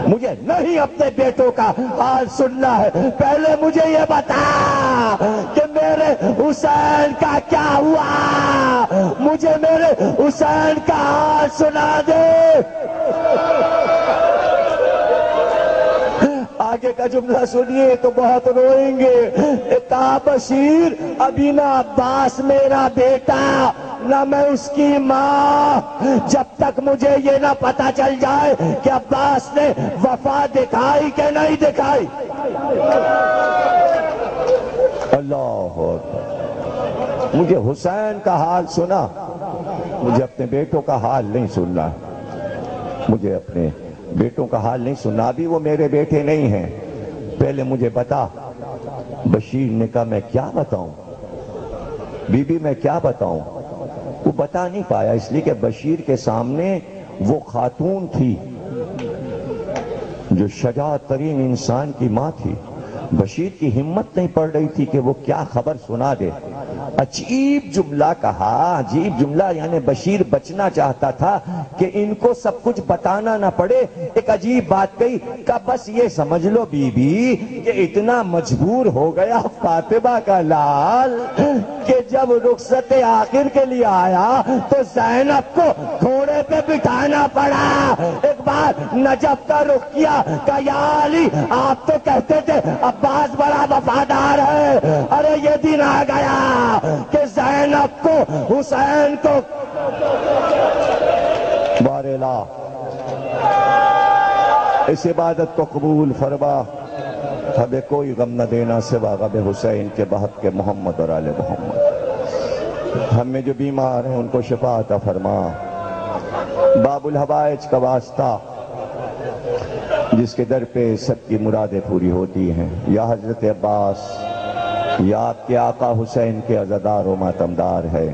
مجھے نہیں اپنے بیٹوں کا حال سننا ہے، پہلے مجھے یہ بتا کہ میرے حسین کا کیا ہوا، مجھے میرے حسین کا حال سنا دے۔ آگے کا جملہ سنیے تو بہت روئیں گے۔ کہا بشیر ابھی نہ عباس میرا بیٹا نہ میں اس کی ماں، جب تک مجھے یہ نہ پتا چل جائے کہ عباس نے وفا دکھائی کہ نہیں دکھائی۔ اللہ اکبر۔ مجھے حسین کا حال سنا، مجھے اپنے بیٹوں کا حال نہیں سننا، مجھے اپنے بیٹوں کا حال نہیں سننا، ابھی وہ میرے بیٹے نہیں ہیں، پہلے مجھے بتا۔ بشیر نے کہا میں کیا بتاؤں بی بی، میں کیا بتاؤں؟ وہ بتا نہیں پایا، اس لیے کہ بشیر کے سامنے وہ خاتون تھی جو شجاعت ترین انسان کی ماں تھی۔ بشیر کی ہمت نہیں پڑ رہی تھی کہ وہ کیا خبر سنا دے۔ عجیب جملہ کہا، عجیب جملہ، یعنی بشیر بچنا چاہتا تھا کہ ان کو سب کچھ بتانا نہ پڑے۔ ایک عجیب بات کہی کہ بس یہ سمجھ لو بی بی کہ اتنا مجبور ہو گیا فاطمہ کا لال کہ جب رخصت آخر کے لیے آیا تو زینب کو گھوڑے پہ بٹھانا پڑا۔ ایک بار نجف کا رخ کیا کہ یا علی آپ تو کہتے تھے عباس بڑا وفادار ہے، ارے یہ دن آ گیا کہ زینب کو حسین کو بارلا اس عبادت کو قبول فرما، ہمیں کوئی غم نہ دینا سوا غم حسین کے بحق کے محمد اور آل محمد۔ ہم میں جو بیمار ہیں ان کو شفا عطا فرما۔ باب الحوائج کا واسطہ جس کے در پہ سب کی مرادیں پوری ہوتی ہیں، یا حضرت عباس یا آپ کے آقا حسین کے عزادار و ماتمدار ہے،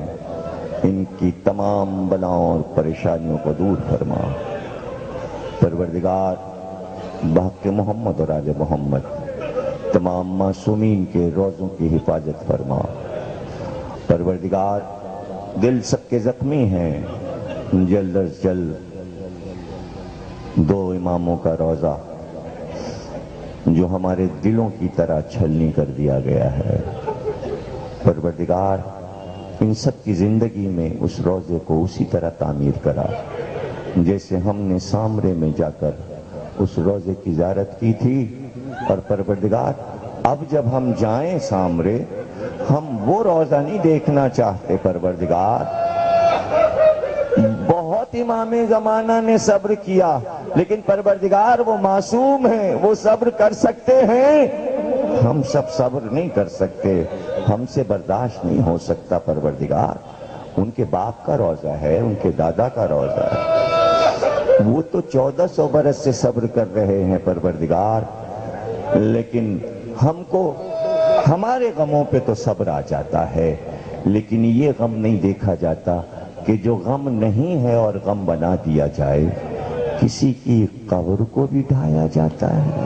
ان کی تمام بلاؤں اور پریشانیوں کو دور فرما۔ پروردگار بحق محمد اور آل محمد تمام معصومین کے روزوں کی حفاظت فرما۔ پروردگار دل سب کے زخمی ہیں، جلد از جلد دو اماموں کا روزہ جو ہمارے دلوں کی طرح چھلنی کر دیا گیا ہے، پروردگار ان سب کی زندگی میں اس روزے کو اسی طرح تعمیر کرا جیسے ہم نے سامرے میں جا کر اس روزے کی زیارت کی تھی۔ اور پروردگار اب جب ہم جائیں سامرے، ہم وہ روزہ نہیں دیکھنا چاہتے پروردگار۔ بہت امام زمانہ نے صبر کیا، لیکن پروردگار وہ معصوم ہیں، وہ صبر کر سکتے ہیں۔ ہم سب صبر نہیں کر سکتے، ہم سے برداشت نہیں ہو سکتا پروردگار۔ ان کے باپ کا روزہ ہے، ان کے دادا کا روزہ ہے، وہ تو 1400 برس سے صبر کر رہے ہیں پروردگار، لیکن ہم کو ہمارے غموں پہ تو صبر آ جاتا ہے، لیکن یہ غم نہیں دیکھا جاتا کہ جو غم نہیں ہے اور غم بنا دیا جائے۔ کسی کی قبر کو بھی ڈھایا جاتا ہے،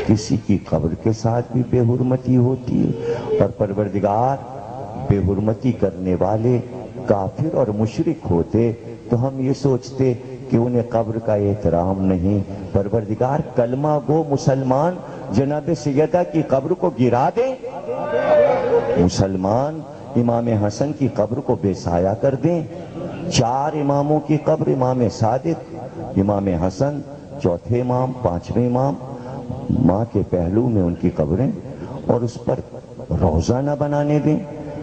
کسی کی قبر کے ساتھ بھی بے حرمتی ہوتی ہے، اور پروردگار بے حرمتی کرنے والے کافر اور مشرک ہوتے تو ہم یہ سوچتے کہ انہیں قبر کا احترام نہیں۔ پروردگار کلمہ گو مسلمان جناب سیدہ کی قبر کو گرا دیں، مسلمان امام حسن کی قبر کو بے سایہ کر دیں، 4 اماموں کی قبر، امام صادق، امام حسن، چوتھے امام، 5ویں امام، ماں کے پہلو میں ان کی قبریں، اور اس پر روزہ نہ بنانے دیں،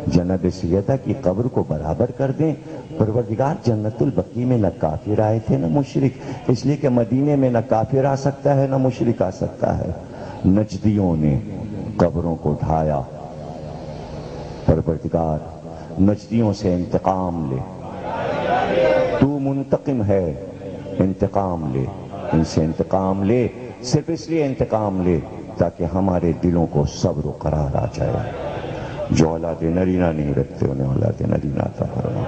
جناب سیدہ کی قبر کو برابر کر دیں۔ پروردگار جنت البقیع میں نہ کافر آئے تھے نہ مشرک، اس لیے کہ مدینے میں نہ کافر آ سکتا ہے نہ مشرک آ سکتا ہے۔ نجدیوں نے قبروں کو ڈھایا، پروردگار نجدیوں سے انتقام لے، تو منتقم ہے، انتقام لے، ان سے انتقام لے، صرف اس لیے انتقام لے تاکہ ہمارے دلوں کو صبر و قرار آ جائے۔ جو اولاد نرینہ نہیں رکھتے انہیں اولاد نرینہ عطا فرما،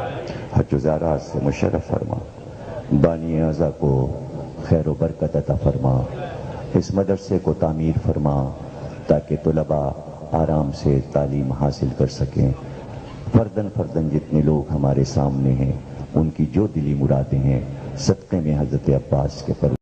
حج و زیارات سے مشرف فرما، بانی اعضا کو خیر و برکت عطا فرما، اس مدرسے کو تعمیر فرما تاکہ طلباء آرام سے تعلیم حاصل کر سکیں۔ فردن فردن جتنے لوگ ہمارے سامنے ہیں ان کی جو دلی مرادیں ہیں صدقے میں حضرت عباس کے پر